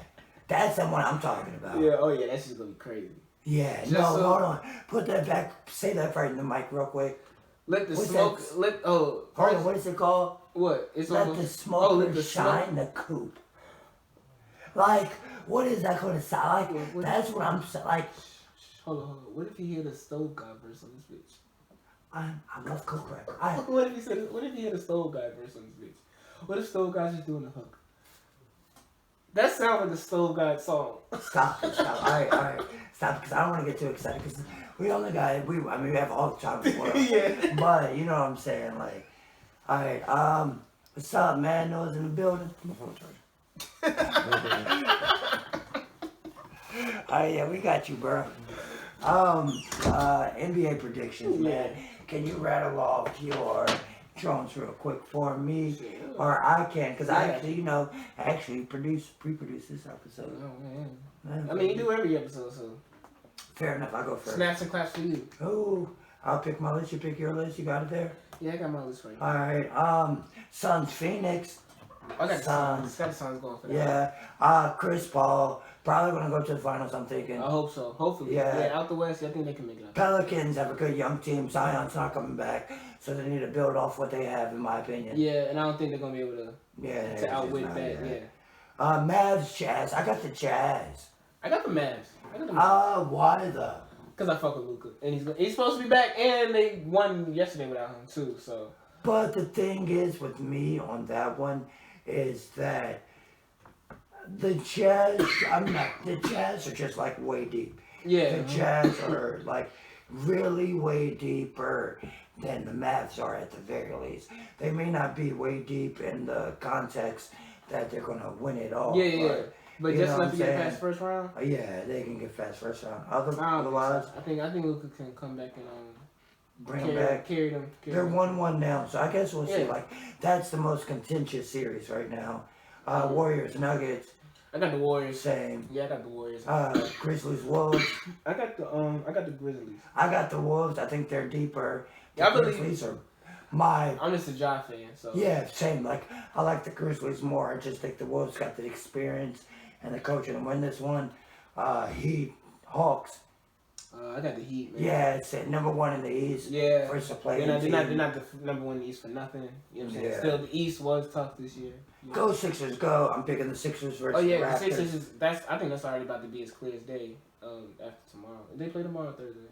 S1: that's the one I'm talking about.
S2: Yeah. Oh yeah, that's just gonna be crazy.
S1: Yeah. Hold on. Put that back. Say that right in the mic real quick.
S2: Let the
S1: What's
S2: smoke.
S1: that?
S2: Hold
S1: on. What is it called?
S2: What? It's
S1: Let
S2: almost,
S1: the smoke shine
S2: smoke.
S1: the coupe. Like, what is that going to sound like?
S2: What
S1: That's what I'm like.
S2: Hold on. What if he hear the Stove God verse on this bitch?
S1: I love coke rap.
S2: What if he hear the Stove God verse on this bitch? What if Stove God's just doing the hook? That sounds like a Stove God song.
S1: Stop. All right. Stop, because I don't want to get too excited, because we only got, we have all the time in the world.
S2: Yeah.
S1: But, you know what I'm saying, like, all right, what's up, man? Nose in the building. Alright, yeah, we got you, bro. NBA predictions, man. Can you rattle off your drones real quick for me?
S2: Sure.
S1: Or I can, because I actually, pre-produce this episode.
S2: Oh, man. I mean, you do every episode, so.
S1: Fair enough, I'll go first.
S2: Snaps and claps for you.
S1: Ooh, I'll pick my list, you pick your list, you got it there?
S2: Yeah, I got my list for you.
S1: Alright, Suns Phoenix.
S2: I got
S1: Suns.
S2: the Suns going for that.
S1: Yeah, Chris Paul. Probably gonna go to the finals, I'm thinking.
S2: I hope so. Hopefully.
S1: Yeah.
S2: Out the West, I think they can make it up.
S1: Pelicans have a good young team. Zion's not coming back, so they need to build off what they have, in my opinion.
S2: Yeah, and I don't think they're gonna be able to outwit that. Yeah.
S1: Mavs, Jazz. I got the Jazz.
S2: I got the Mavs.
S1: Why though?
S2: Because I fuck with Luka, and he's supposed to be back, and they won yesterday without him too. So.
S1: But the thing is with me on that one is that the Jazz are just like way deep.
S2: Yeah.
S1: The Jazz are like really way deeper than the Mavs are at the very least. They may not be way deep in the context that they're gonna win it all.
S2: Yeah. But just enough to get
S1: saying?
S2: past first round.
S1: Yeah, they can get past first round.
S2: Otherwise, I think Luka can come back and
S1: bring them back.
S2: Carry them.
S1: They're 1-1 now, so I guess we'll see. Like that's the most contentious series right now. Warriors, Nuggets.
S2: I got the Warriors.
S1: Same.
S2: Yeah, I got the Warriors.
S1: Grizzlies, Wolves.
S2: I got the Grizzlies.
S1: I got the Wolves. I think they're deeper. The
S2: Yeah, I believe.
S1: Grizzlies are my.
S2: I'm just a Ja fan, so.
S1: Yeah, same. Like, I like the Grizzlies more. I just think the Wolves got the experience and the coaching to win this one. Heat, Hawks.
S2: I got the Heat, man.
S1: Yeah, it's at number one in the East.
S2: Yeah.
S1: First to play.
S2: They're not the number one in the East for nothing. You know what I'm saying?
S1: Yeah.
S2: Still, the East was tough this year. You know?
S1: Go Sixers, go. I'm picking the Sixers versus
S2: Oh yeah,
S1: the
S2: the
S1: Raptors.
S2: Sixers is I think that's already about to be as clear as day. After tomorrow, they play tomorrow or Thursday.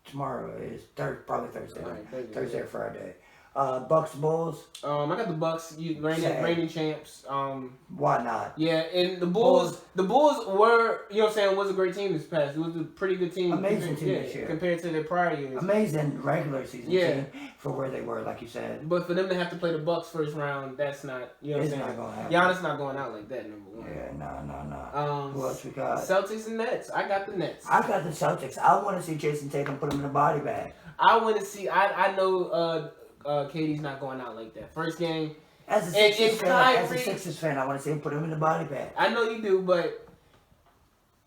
S1: Tomorrow is probably Thursday.
S2: All right,
S1: Thursday or Friday. Bucks, Bulls.
S2: I got the Bucks, reigning champs.
S1: Why not?
S2: Yeah, and the Bulls were, you know what I'm saying, was a great team this past. It was a pretty good team.
S1: Amazing team this year.
S2: Compared to their prior years.
S1: Amazing regular season team for where they were, like you said.
S2: But for them to have to play the Bucks first round, that's not, you know what I'm
S1: It's
S2: saying.
S1: not gonna happen.
S2: Giannis not going out like that. Number one.
S1: Yeah, no. Who else we got?
S2: Celtics and Nets. I got the Nets.
S1: I got the Celtics. I want to see Jason Tatum put him in a body bag.
S2: I want to see. I know. KD's not going out like that. First game.
S1: As a Sixers fan, I want to see him put him in the body bag.
S2: I know you do, but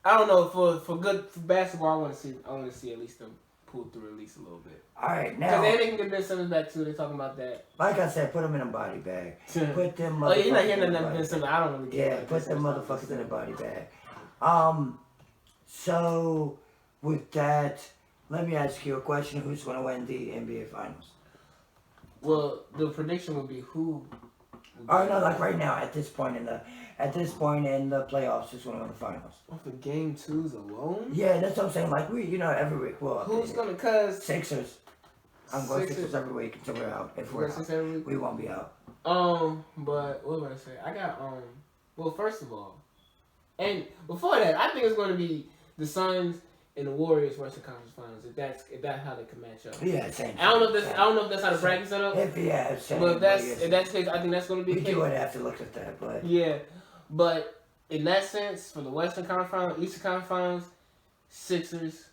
S2: I don't know. For basketball, I want to see at least them pull through at least a little bit.
S1: All right, now.
S2: Because they can get Ben Simmons back too. They're talking about that.
S1: Like I said, put him in a body bag. Put them.
S2: Oh, you're not hearing
S1: in a
S2: nothing
S1: body
S2: Ben Simmons. I don't really
S1: Yeah,
S2: care. about
S1: put
S2: Ben
S1: them
S2: Simmons.
S1: motherfuckers in a body bag. So with that, let me ask you a question: who's going to win the NBA Finals?
S2: Well, the prediction would be who.
S1: Oh no, like right now, at this point in the playoffs, who's going to win the finals?
S2: Off of game twos alone.
S1: Yeah, that's what I'm saying. Like every week we'll
S2: Who's
S1: update
S2: gonna
S1: it.
S2: cause
S1: Sixers. I'm going Sixers every week until we're out. If we're out,
S2: every week?
S1: we won't be out.
S2: But what was I say? I got Well, first of all, and before that, I think it's going to be the Suns and the Warriors Western Conference Finals. If that's how they can match up.
S1: Yeah, same.
S2: I don't know if that's how the bracket set up.
S1: Same.
S2: But if that's the case, I think that's going to be
S1: we
S2: the case.
S1: do have to look at that, but
S2: Yeah, but in that sense, for the Western Conference Finals, Eastern Conference Finals, Sixers,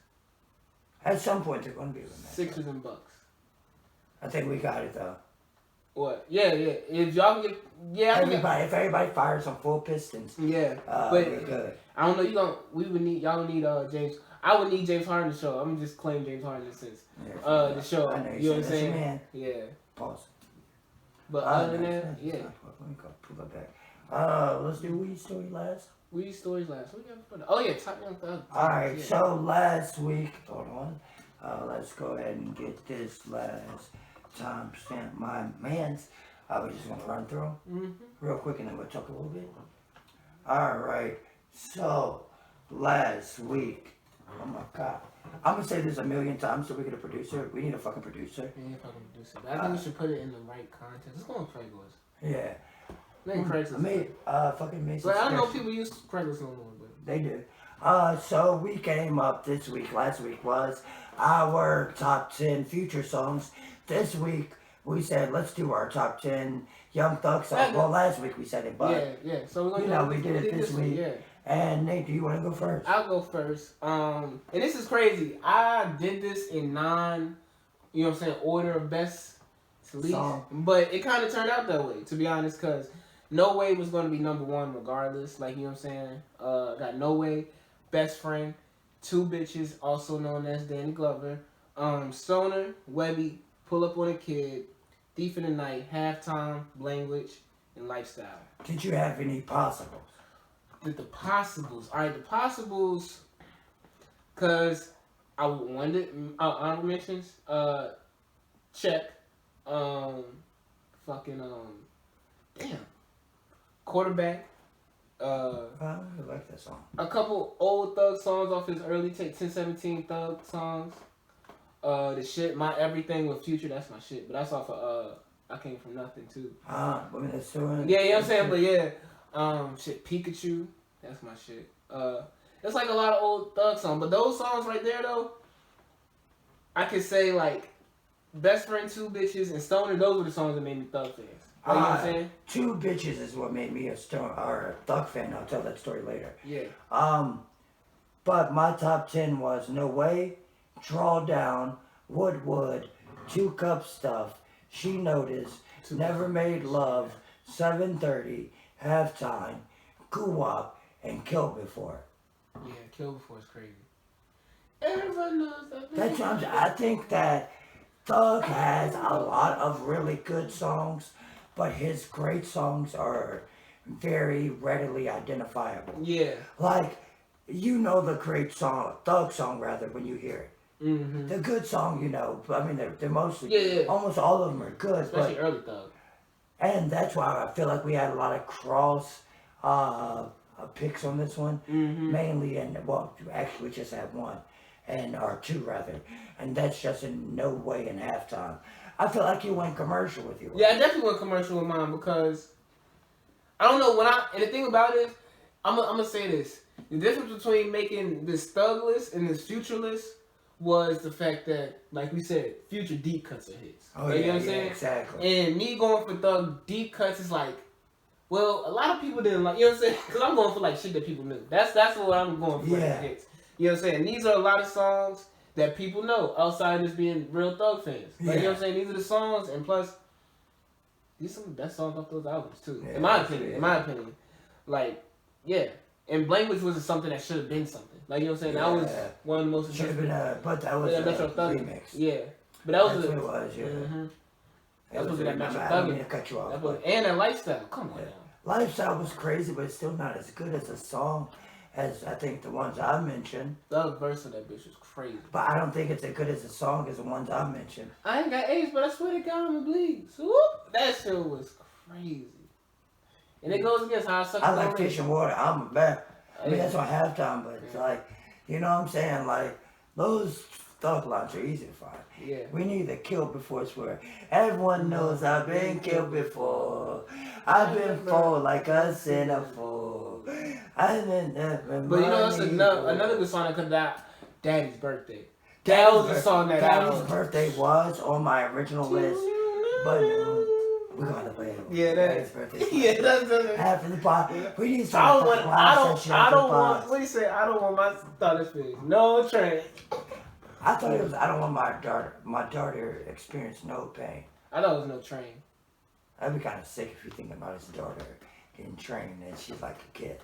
S1: at some point they're going to be with that.
S2: Sixers and Bucks.
S1: I think we got it though.
S2: What? Yeah. If y'all can get,
S1: If everybody fires on full pistons,
S2: yeah. But
S1: we're good.
S2: I don't know. Y'all need James. I would need James Harden to show. I'm gonna just claim James Harden in a sense.
S1: Yeah,
S2: To show.
S1: I know
S2: You know what I'm
S1: said that's your
S2: saying?
S1: man.
S2: Yeah.
S1: Pause.
S2: But other than that,
S1: Let
S2: yeah.
S1: me go pull that back. Let's do weed story last.
S2: We stories last. What we got for that? Oh yeah, Top Young Thug.
S1: Alright,
S2: Yeah.
S1: so last week, hold on. Let's go ahead and get this last time stamp. My man's. We just want to run through them real quick and then we'll talk a little bit. Alright, so last week, oh my god. I'm gonna say this a million times so we get a producer. We need a fucking producer.
S2: Yeah, fucking producer. But I think we should put it in the right context. Let's go on Craigslist.
S1: Yeah.
S2: Maybe Craigslist.
S1: Fucking Mason.
S2: But I don't know if people use Craigslist no more. But
S1: They do. So we came up this week. Last week was our top 10 future songs. This week we said let's do our top 10 Young Thug songs. Well, last week we said it, but
S2: yeah. So we're gonna
S1: we did it this week.
S2: Yeah.
S1: And Nate, do you want to go first?
S2: I'll go first. And this is crazy. I did this in you know what I'm saying, order of best to least. But it kind of turned out that way, to be honest, because No Way was going to be number one regardless. Like, you know what I'm saying? Got No Way, Best Friend, Two Bitches, also known as Danny Glover, Stoner, Webby, Pull Up on a Kid, Thief in the Night, Halftime, Language, and Lifestyle.
S1: Did you have any possibles?
S2: The possibles. Alright, the possibles, because I wanted honorable mentions. Check. Damn. Quarterback.
S1: I like that song.
S2: A couple old Thug songs off his early 1017 Thug songs. The shit, My Everything with Future, that's my shit. But that's off of I Came From Nothing too.
S1: Women that's doing.
S2: Yeah, you know what I'm saying? But yeah. Shit, Pikachu, that's my shit. It's like a lot of old Thug songs. But those songs right there though, I could say like Best Friend, Two Bitches, and Stoner, those were the songs that made me Thug fans. Like, you know what I'm saying?
S1: Two Bitches is what made me a Thug fan. I'll tell that story later.
S2: Yeah.
S1: But my top 10 was No Way, Draw Down, Woodwood, 2 Cup Stuff, She Noticed, Never Made Love, 7:30, Halftime, Guwap, and Kill Before.
S2: Yeah, Kill Before is crazy. Everyone knows that.
S1: That's what I'm saying. I think that Thug has a lot of really good songs, but his great songs are very readily identifiable.
S2: Yeah.
S1: Like, you know the great song, Thug song rather, when you hear it.
S2: Mm-hmm.
S1: The good song, you know, I mean, they're mostly,
S2: Yeah.
S1: almost all of them are good.
S2: Especially
S1: But,
S2: early Thug.
S1: and that's why I feel like we had a lot of cross picks on this one.
S2: Mm-hmm.
S1: Mainly, and well, actually, we just had one. Or two rather, and that's just in no way in halftime. I feel like you went commercial with yours.
S2: Yeah, I definitely went commercial with mine because I don't know and the thing about it is, I'm gonna say this: the difference between making this Thug list and this Future list was the fact that, like we said, Future deep cuts are hits.
S1: Oh,
S2: Like,
S1: yeah,
S2: you know what I'm
S1: yeah,
S2: saying?
S1: exactly.
S2: And me going for Thug deep cuts is like, well, a lot of people didn't like. You know what I'm saying? Because I'm going for like shit that people knew. That's what I'm going for.
S1: Yeah.
S2: Hits. You know what I'm saying? These are a lot of songs that people know outside of just being real Thug fans. Like, you know what I'm saying? These are the songs, and plus, these are some of the best songs off those albums too.
S1: Yeah,
S2: in my opinion.
S1: yeah.
S2: In my opinion, like, yeah. And Blankwish was something that should have been something. Like, you know what I'm saying? That was
S1: Yeah.
S2: one of the most
S1: Should have been but that was a
S2: Metro Thug
S1: remix.
S2: Yeah, but that was
S1: That's what it was, yeah.
S2: Mm-hmm. That was
S1: a
S2: that
S1: remix.
S2: Metro
S1: I
S2: Thug.
S1: don't mean to cut you off.
S2: That was,
S1: But
S2: and that lifestyle. Come on
S1: Yeah.
S2: now.
S1: Lifestyle was crazy, but it's still not as good as a song as I think the ones I mentioned.
S2: Thug verse of that bitch was crazy.
S1: But I don't think it's as good as a song as the ones I mentioned.
S2: I ain't got AIDS, but I swear to God, I'm bleed. So, whoop, that shit was crazy. And it goes against how I suck.
S1: I like Fish and Water. I'm a bad. I mean,
S2: Yeah.
S1: that's on halftime, but it's like, you know what I'm saying? Like, those Thug lines are easy to find.
S2: Yeah.
S1: We need to kill before swear. Everyone knows I've been killed before. I've been full like a sinnerful. I've been
S2: But you know, that's another good song that could have Daddy's Birthday. That was the song that
S1: Daddy's Birthday was on my original list, but we're gonna play it.
S2: Yeah,
S1: Daddy's Birthday.
S2: Yeah, that's
S1: After the pot, we need
S2: I
S1: some
S2: don't want.
S1: fucking
S2: I
S1: live
S2: don't.
S1: session
S2: I
S1: after the
S2: don't want.
S1: pod.
S2: What do you say? I don't want my daughter's face. No train.
S1: I thought it was. I don't want my daughter experience no pain.
S2: I thought it was no train.
S1: I'd be kind of sick if you think about his daughter getting trained and she's like a kid.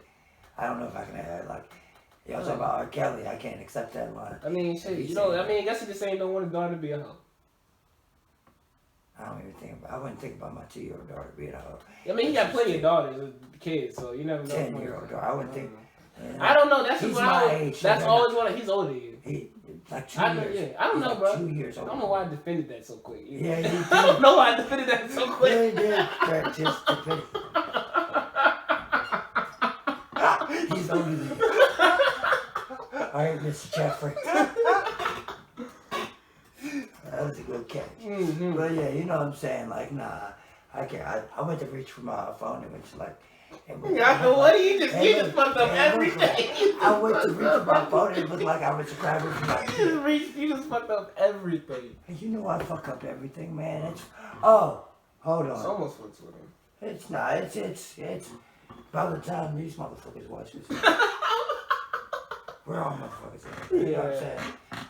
S1: I don't know if I can add like. Y'all talking about R. Kelly. I can't accept that line.
S2: I mean, shit. You know. I mean, I guess you just saying don't want his daughter to be a hoe.
S1: I don't even think about. I wouldn't think about my 2-year-old daughter being a hoe.
S2: I mean, he got plenty of daughters, kids, so you never know.
S1: 10-year-old daughter. I wouldn't think.
S2: I don't know. That's
S1: He's
S2: just what
S1: my
S2: I.
S1: age,
S2: That's
S1: so
S2: always what he's older than you.
S1: He like 2
S2: I know,
S1: years.
S2: yeah. I don't
S1: He's
S2: know,
S1: like
S2: bro.
S1: 2 years
S2: I
S1: old.
S2: don't know why I defended that so quick.
S1: Yeah, you did.
S2: I don't know why I defended that so quick.
S1: Yeah, he did. That just defended. He's older than you. All right, Mr. Jeffrey. That was a good catch.
S2: Mm-hmm.
S1: But yeah, you know what I'm saying? Like, nah, I can't. I went to reach for my phone and it's like.
S2: Yeah, what you just fucked up everything.
S1: I went to reach for my phone and it looked like I was grabbing for my
S2: You just fucked up everything.
S1: You know I fuck up everything, man. It's hold on.
S2: It's almost what's with him.
S1: It's not. It's. By the time these motherfuckers watch this, we're all motherfuckers. You know what I'm saying?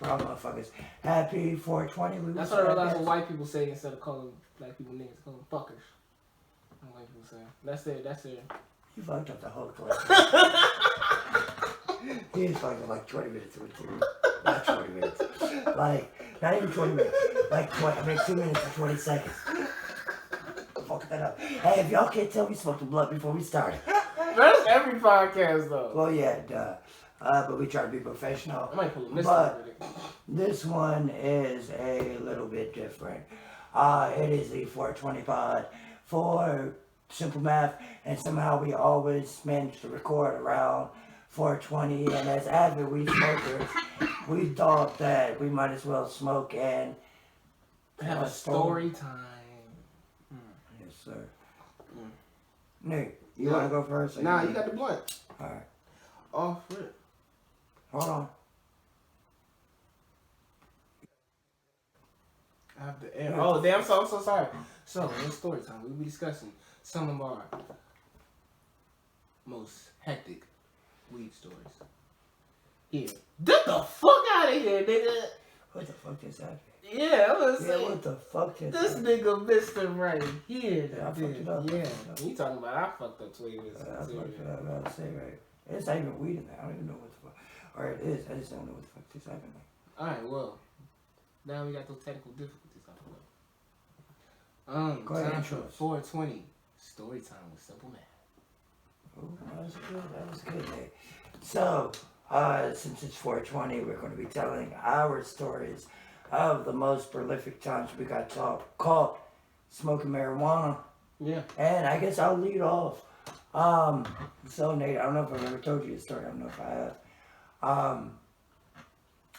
S1: We're all motherfuckers. Happy 420.
S2: That's what I realized what white people say instead of calling black people niggas, call them fuckers. What white people say. That's their.
S1: You fucked up the whole class. He just fucked up like 20 minutes with you. Not 20 minutes. Like, not even 20 minutes. Like 2 minutes and 20 seconds. Fuck that up. Hey, if y'all can't tell, we smoked the blunt before we started.
S2: That's every podcast though.
S1: Well, yeah, duh. But we try to be professional.
S2: I might pull a mystery
S1: But
S2: with it.
S1: this one is a little bit different. It is the 420 pod for Simple Math, and somehow we always manage to record around 420. And as avid weed smokers, we thought that we might as well smoke and
S2: Have a story time.
S1: Yes, sir. Nick, you want to go first?
S2: Nah, you got the blunt.
S1: All right.
S2: Off rip.
S1: Hold on.
S2: I have the air. Oh, damn, I'm so sorry. So, in story time, we'll be discussing some of our most hectic weed stories. Here. Get the fuck out of here, nigga!
S1: What the fuck just happened?
S2: Yeah, I'm gonna
S1: Yeah,
S2: say.
S1: what the fuck is
S2: This
S1: that?
S2: nigga Mister right here.
S1: Yeah, I fucked
S2: Dude,
S1: it up.
S2: yeah. You talking about I fucked up Twig with
S1: I
S2: some
S1: fucked
S2: cereal.
S1: it up. I gotta say, right. It's not even weed in there. I don't even know what the fuck. Or it is. I just don't know what the fuck this happened.
S2: Alright, well. Now we got those technical difficulties out the way.
S1: Go ahead,
S2: Time for
S1: intro us.
S2: 420. Story time with Simple Man.
S1: Oh, that was good. That was good, man. So, since it's 420, we're going to be telling our stories of the most prolific times we got caught smoking marijuana.
S2: Yeah.
S1: And I guess I'll lead off. So Nate, I don't know if I've ever told you a story. I don't know if I have.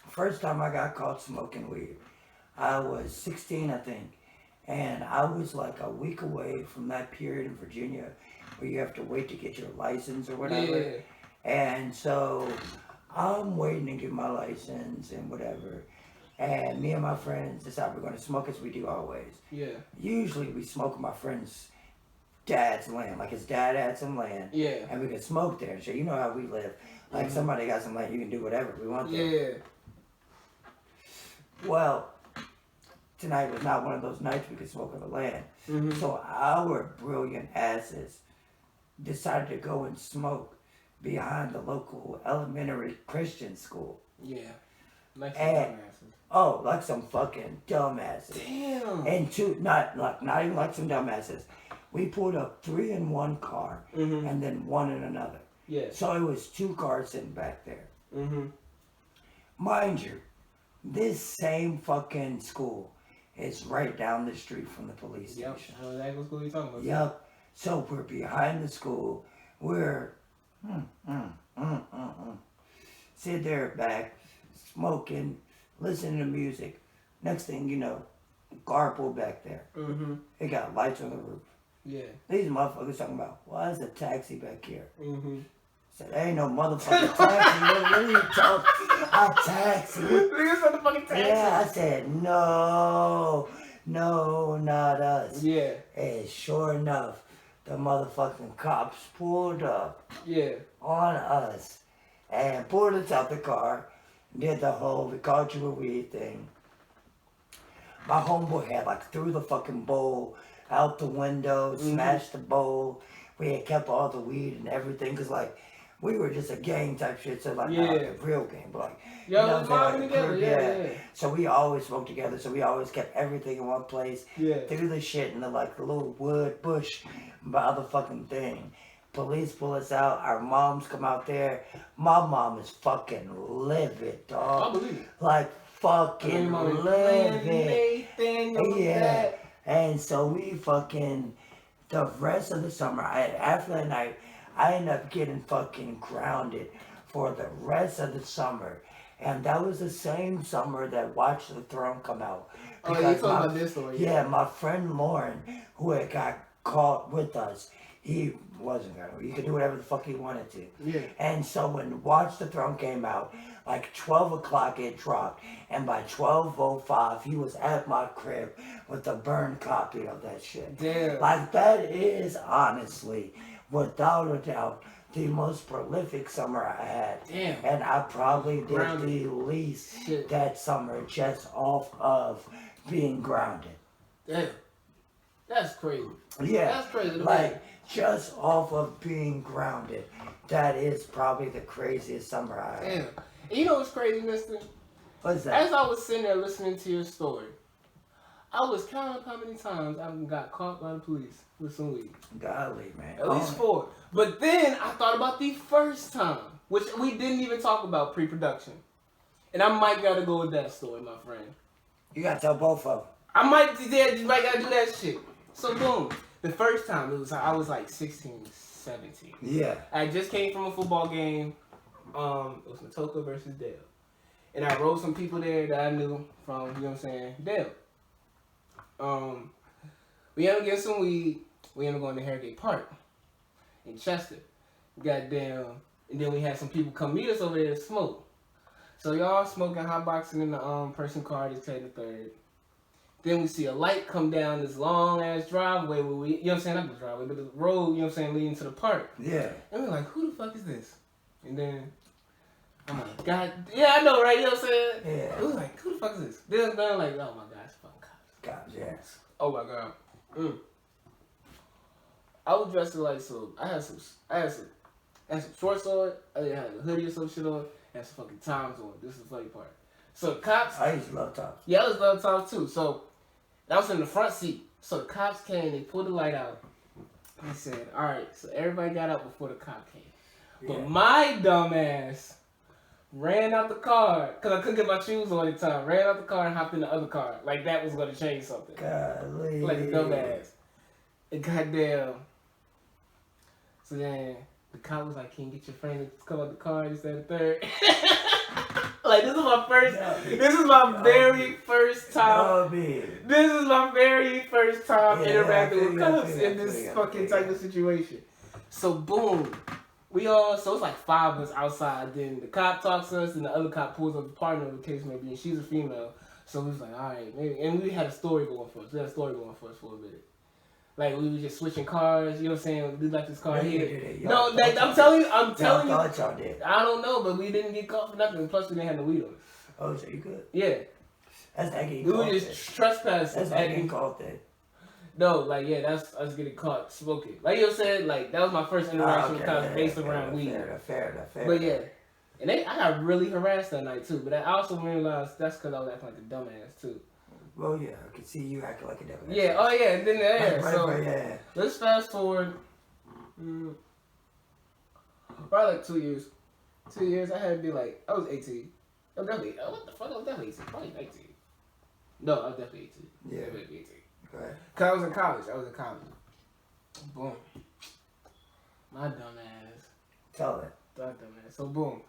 S1: First time I got caught smoking weed, I was 16, I think. And I was like a week away from that period in Virginia where you have to wait to get your license or whatever.
S2: Yeah.
S1: And so I'm waiting to get my license and whatever. And me and my friends decide we're going to smoke as we do always.
S2: Yeah.
S1: Usually we smoke on my friend's dad's land. Like his dad had some land.
S2: Yeah.
S1: And we can smoke there and shit. You know how we live. Like somebody got some land, you can do whatever we want there.
S2: Yeah.
S1: Well, tonight was not one of those nights we could smoke on the land.
S2: Mm-hmm.
S1: So our brilliant asses decided to go and smoke behind the local elementary Christian school.
S2: Yeah. Like
S1: And-
S2: some
S1: Oh, like some fucking dumbasses.
S2: Damn.
S1: And not even like some dumbasses. We pulled up 3 in one car
S2: Mm-hmm.
S1: and then 1 in another.
S2: Yeah.
S1: So it was 2 cars sitting back there.
S2: Mm-hmm.
S1: Mind you, this same fucking school is right down the street from the police
S2: Yep.
S1: station.
S2: I know exactly what school you talking about.
S1: Yep. So we're behind the school. We're sit there back, smoking, listening to music. Next thing you know, car pulled back there.
S2: Mm-hmm.
S1: It got lights on the roof.
S2: Yeah.
S1: These motherfuckers talking about, why is a taxi back here?
S2: Mm-hmm.
S1: Said, there ain't no motherfucking taxi. What are you talking? A taxi.
S2: Niggas on the fucking taxi.
S1: Yeah, I said, no, not us.
S2: Yeah.
S1: And sure enough, the motherfucking cops pulled up
S2: Yeah.
S1: on us and pulled us out the car, did the whole, we caught you a weed thing. My homeboy had like threw the fucking bowl out the window, smashed the bowl. We had kept all the weed and everything, cause like, we were just a gang type shit, so like, not like a real gang, but like,
S2: Yo,
S1: you know
S2: it's
S1: what I'm
S2: mobbing
S1: saying, like a
S2: together.
S1: crew,
S2: Yeah.
S1: So we always smoked together, so we always kept everything in one place.
S2: Yeah.
S1: Threw the shit in the like the little wood bush by the fucking thing. Police pull us out, our moms come out there. My mom is fucking livid,
S2: I
S1: dog.
S2: believe it.
S1: Like fucking livid.
S2: Nathan,
S1: Yeah. And so we fucking, the rest of the summer, after that night, I ended up getting fucking grounded for the rest of the summer. And that was the same summer that Watch the Throne come out.
S2: Oh, you
S1: Because
S2: talking about this story?
S1: yeah, my friend Lauren, who had got caught with us, he wasn't gonna. He could do whatever the fuck he wanted to.
S2: Yeah.
S1: And so when Watch the Throne came out, like 12 o'clock it dropped, and by 12:05 he was at my crib with a burned copy of that shit.
S2: Damn.
S1: Like that is honestly, without a doubt, the most prolific summer I had.
S2: Damn.
S1: And I probably did
S2: Grounded.
S1: the least
S2: Shit.
S1: that summer just off of being grounded.
S2: Damn. That's crazy.
S1: Yeah.
S2: That's crazy to me.
S1: Like just off of being grounded. That is probably the craziest summer I had.
S2: Damn. And you know what's crazy, mister?
S1: What's that?
S2: As I was sitting there listening to your story, I was counting up how many times I got caught by the police with some weed.
S1: Golly, man.
S2: At least 4. But then I thought about the first time, which we didn't even talk about pre-production. And I might gotta go with that story, my friend.
S1: You gotta tell both of them.
S2: I might gotta do that shit. So boom. The first time I was like 16, 17.
S1: Yeah.
S2: I just came from a football game. It was Matoka versus Dale. And I rode some people there that I knew from, you know what I'm saying, Dale. We ended up getting some weed. We ended up going to Harrogate Park in Chester. Goddamn. And then we had some people come meet us over there to smoke. So y'all smoking, hotboxing in the person car, this, the third. Then we see a light come down this long ass driveway where we, you know what I'm saying, not the driveway, but the road, you know what I'm saying, leading to the park.
S1: Yeah.
S2: And we're like, who the fuck is this? And then I'm like, God, yeah, I know, right? You know what I'm saying?
S1: Yeah.
S2: It was like, who the fuck is this? Then I'm like, oh my God, it's fucking cops.
S1: Cops, yes.
S2: Oh my God. I was dressed like so. I had some shorts on. I had a hoodie or some shit on. I had some fucking Toms on. This is the funny part. So the cops.
S1: I used to love Toms.
S2: Yeah, I was love Toms too. So that was in the front seat. So the cops came. They pulled the light out. He said, "All right." So everybody got out before the cop came.
S1: Yeah.
S2: But my dumb ass ran out the car because I couldn't get my shoes on at the time. Ran out the car and hopped in the other car. Like that was going to change something.
S1: Golly.
S2: Like a dumb ass. And goddamn. So then the cop was like, "Can you get your friend to come out the car?" This, that, and the third. Like this is my first. This is my very first time. This is my very first time interacting with cops in this fucking type of situation. So boom, so it's like 5 of us outside. Then the cop talks to us, and the other cop pulls up the partner of the case maybe, and she's a female. So we was like, all right, maybe, and we had a story going for us. We had a story going for us for a minute. Like we were just switching cars, you know what I'm saying? We left this car here. No, I'm telling you.
S1: Y'all thought y'all did.
S2: I don't know, but we didn't get caught for nothing. Plus, we didn't have no weed on us.
S1: Oh, so you good?
S2: Yeah.
S1: That's not getting
S2: We
S1: caught.
S2: were just trespassing.
S1: That's not getting caught then.
S2: No, like, yeah, that's us getting caught smoking. Like you know what I'm saying? Like, that was my first interaction with cops based around weed.
S1: Fair enough.
S2: But yeah. And I got really harassed that night, too. But I also realized that's because I was acting like a dumbass, too.
S1: Well, yeah, I can see you acting like a dumbass.
S2: Yeah, oh yeah, and then
S1: Right,
S2: let's fast forward. Probably like 2 years. 2 years, I had to be like, I was 18. I was definitely, what the fuck? I was definitely 18. Probably 19. No, I was definitely 18.
S1: Yeah.
S2: Definitely 18.
S1: Go ahead.
S2: Because I was in college. Boom. My dumb ass.
S1: Tell it.
S2: Dumb ass. So boom.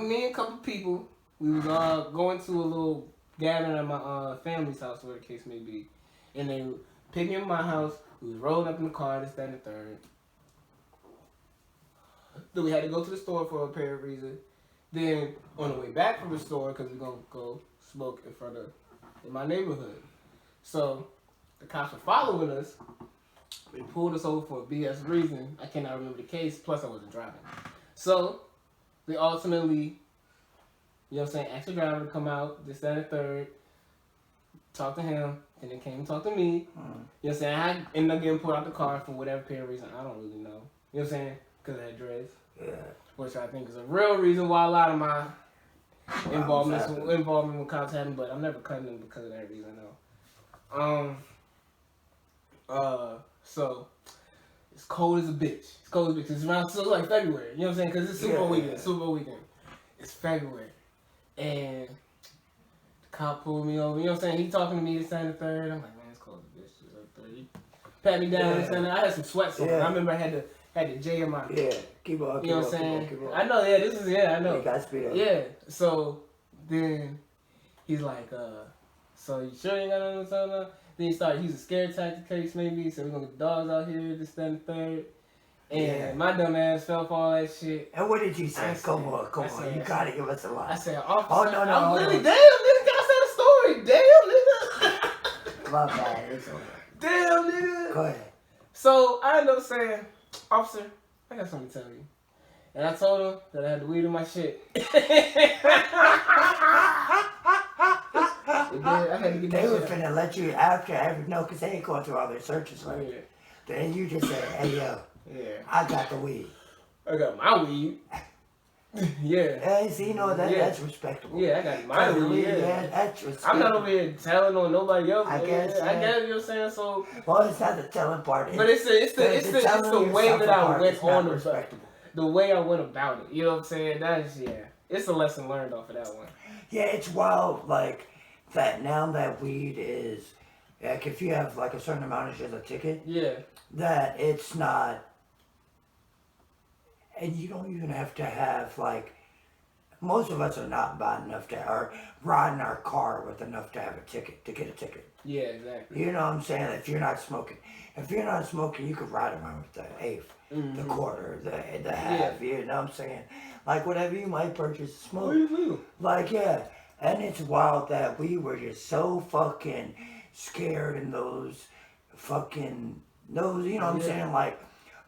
S2: Me and a couple people, we was going to a little gathering at my family's house, where the case may be. And they picked me up at my house. We was rolling up in the car, this, that, and the third. Then we had to go to the store for a apparent reason. Then on the way back from the store, because we're going to go smoke in my neighborhood. So the cops were following us. They pulled us over for a BS reason. I cannot remember the case. Plus, I wasn't driving. So they ultimately, you know what I'm saying, asked the driver to come out, this, that, and the third. Talk to him. And then came and talked to me. You know what I'm saying? I ended up getting pulled out the car for whatever apparent reason. I don't really know. You know what I'm saying? Because I had dreads.
S1: Yeah.
S2: Which I think is a real reason why a lot of my involvement with cops happen, but I'm never cutting them because of that reason, though. So it's cold as a bitch. It's cold as a bitch. It's around, so it's like February. You know what I'm saying? Because it's Super Bowl weekend. Super Bowl weekend. It's February. And the cop pulled me over. You know what I'm saying? He talking to me this and the third. I'm like, man, it's cold as a bitch. It's like 30. Pat me down this and I had some sweats on. I remember I had the J in my.
S1: Yeah. Keep on.
S2: You know what I'm saying? I know, I know.
S1: You got speed up.
S2: Yeah. So then he's like, so you sure you ain't got nothing to say? Then he started, he's a scare tactic case maybe, so we're gonna get the dogs out here, this, that, and the third. And my dumb ass fell for all that shit.
S1: And what did you say? Come on. You gotta give us a line.
S2: I said, officer.
S1: Oh, no.
S2: I'm literally, damn, nigga, can I say the story? Damn, nigga.
S1: My bad. It's over.
S2: Damn, nigga.
S1: Go ahead.
S2: So I ended up saying, officer, I got something to tell you. And I told him that I had the weed in my shit. I had to get
S1: They were finna let you after every because they ain't going through all their searches, right?
S2: Yeah.
S1: Then you just said, hey yo, I got the weed.
S2: I got my weed. Yeah.
S1: Hey, see, you know that's respectable.
S2: Yeah, I got my weed.
S1: Yeah, that's respectable.
S2: I'm not over here telling on nobody else.
S1: I guess.
S2: I guess, you know what I'm saying? So.
S1: Well, it's not the telling part.
S2: But it's the way that I went on the way I went about it. You know what I'm saying? That's it's a lesson learned off of that one.
S1: Yeah, it's wild, like that now that weed is like if you have like a certain amount of just a ticket.
S2: Yeah.
S1: That it's not, and you don't even have to have like. Most of us are not buying enough or riding our car with enough to have a ticket, to get a ticket.
S2: Yeah, exactly.
S1: You know what I'm saying? If you're not smoking. If you're not smoking, you could ride around with the eighth, the quarter, the half, you know what I'm saying? Like whatever you might purchase, smoke. Like, yeah. And it's wild that we were just so fucking scared in those, you know what I'm saying? Like,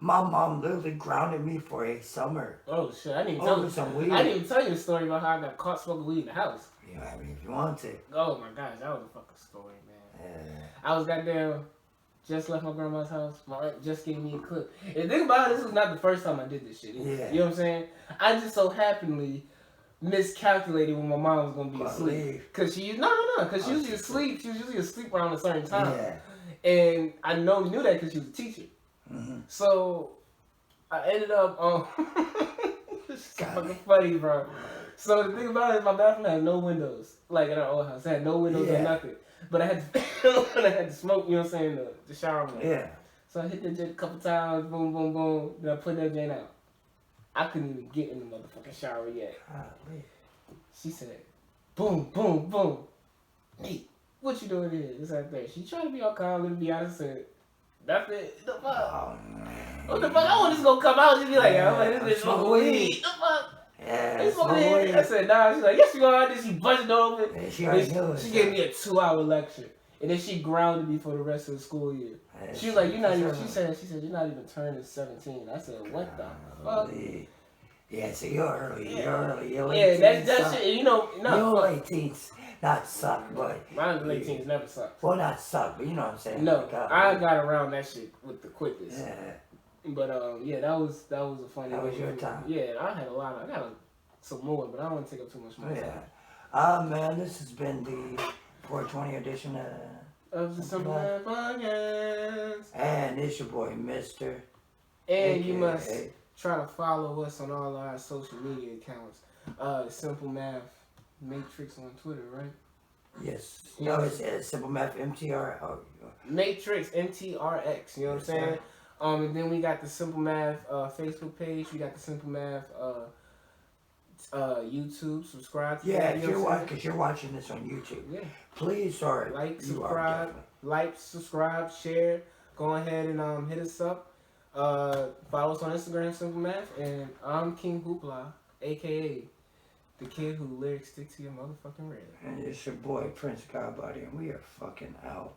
S1: My mom literally grounded me for a summer.
S2: Oh shit! I didn't even
S1: Over some weed.
S2: I didn't even tell you the story about how I got caught smoking weed in the house.
S1: Yeah, I mean, if you want to.
S2: Oh my gosh, that was a fucking story, man.
S1: Yeah.
S2: I was goddamn just left my grandma's house. My aunt just gave me a clip. And think about it, this was not the first time I did this shit.
S1: Yeah.
S2: You know what I'm saying? I just so happenly miscalculated when my mom was gonna be
S1: But
S2: asleep.
S1: leave.
S2: Cause she cause she
S1: Oh,
S2: usually
S1: she's
S2: asleep. She was usually asleep around a certain time.
S1: Yeah.
S2: And I knew that because she was a teacher.
S1: Mm-hmm.
S2: So I ended up it's
S1: Got
S2: fucking
S1: me.
S2: funny, bro. So the thing about it is my bathroom had no windows. Like in our old house. It had no windows or
S1: Yeah.
S2: nothing. But I had to I had to smoke, you know what I'm saying, the shower room.
S1: Yeah.
S2: So I hit that jet a couple times, boom, boom, boom. Then I put that jet out. I couldn't even get in the motherfucking shower yet.
S1: Golly.
S2: She said, boom, boom, boom. Nate, what you doing here? This that thing. She tried to be all calm and be honest. Said, that's it. The fuck?
S1: Oh, man.
S2: What the fuck? I want this to come out and just be like,
S1: Yeah,
S2: I'm like, this bitch
S1: smoke
S2: smoking
S1: weed.
S2: weed. The fuck?
S1: Yeah.
S2: They
S1: smoke
S2: smoking weed.
S1: weed.
S2: I said, nah. She's like, yes, you are. Then she busted open.
S1: Yeah, she already knew it.
S2: She gave me a 2-hour lecture. And then she grounded me for the rest of the school year.
S1: Yeah,
S2: She was like, you're not even,
S1: sure.
S2: she said, you're not even turning 17. I said, what the fuck?
S1: Golly. Yeah, so you're early. You're early. You're
S2: Yeah,
S1: late
S2: that
S1: teens suck.
S2: shit, you know, no.
S1: You're late teens. Not suck, but.
S2: My late teens never sucked.
S1: Well, not suck, but you know what I'm saying.
S2: No,
S1: Like,
S2: I got around that shit with the quickest.
S1: Yeah.
S2: But yeah, that was a funny.
S1: That was
S2: little
S1: your
S2: thing.
S1: time.
S2: Yeah, I had a lot. I got some more, but I don't want to take up too much more
S1: Yeah.
S2: time.
S1: Man, this has been the 420 edition
S2: Of the Simple Man Podcast.
S1: and it's your boy, Mister.
S2: And you
S1: AKA.
S2: must try to follow us on all our social media accounts. Simple Math Matrix on Twitter, right?
S1: Yes. No, it's Simple Math MTR. Oh,
S2: Matrix MTRX. You know what I'm
S1: Yes,
S2: saying?
S1: sir.
S2: And then we got the Simple Math Facebook page. We got the Simple Math YouTube. Subscribe to
S1: yeah,
S2: that.
S1: if
S2: You know
S1: you're
S2: what I'm
S1: watching, because you're watching this on YouTube,
S2: Yeah.
S1: please, sorry,
S2: Like,
S1: you are
S2: subscribe,
S1: definitely.
S2: like, subscribe, share. Go ahead and hit us up. Follow us on Instagram, Simple Math, and I'm King Hoopla, aka the kid who lyrics stick to your motherfucking radar.
S1: And it's your boy, Prince Godbody, and we are fucking out.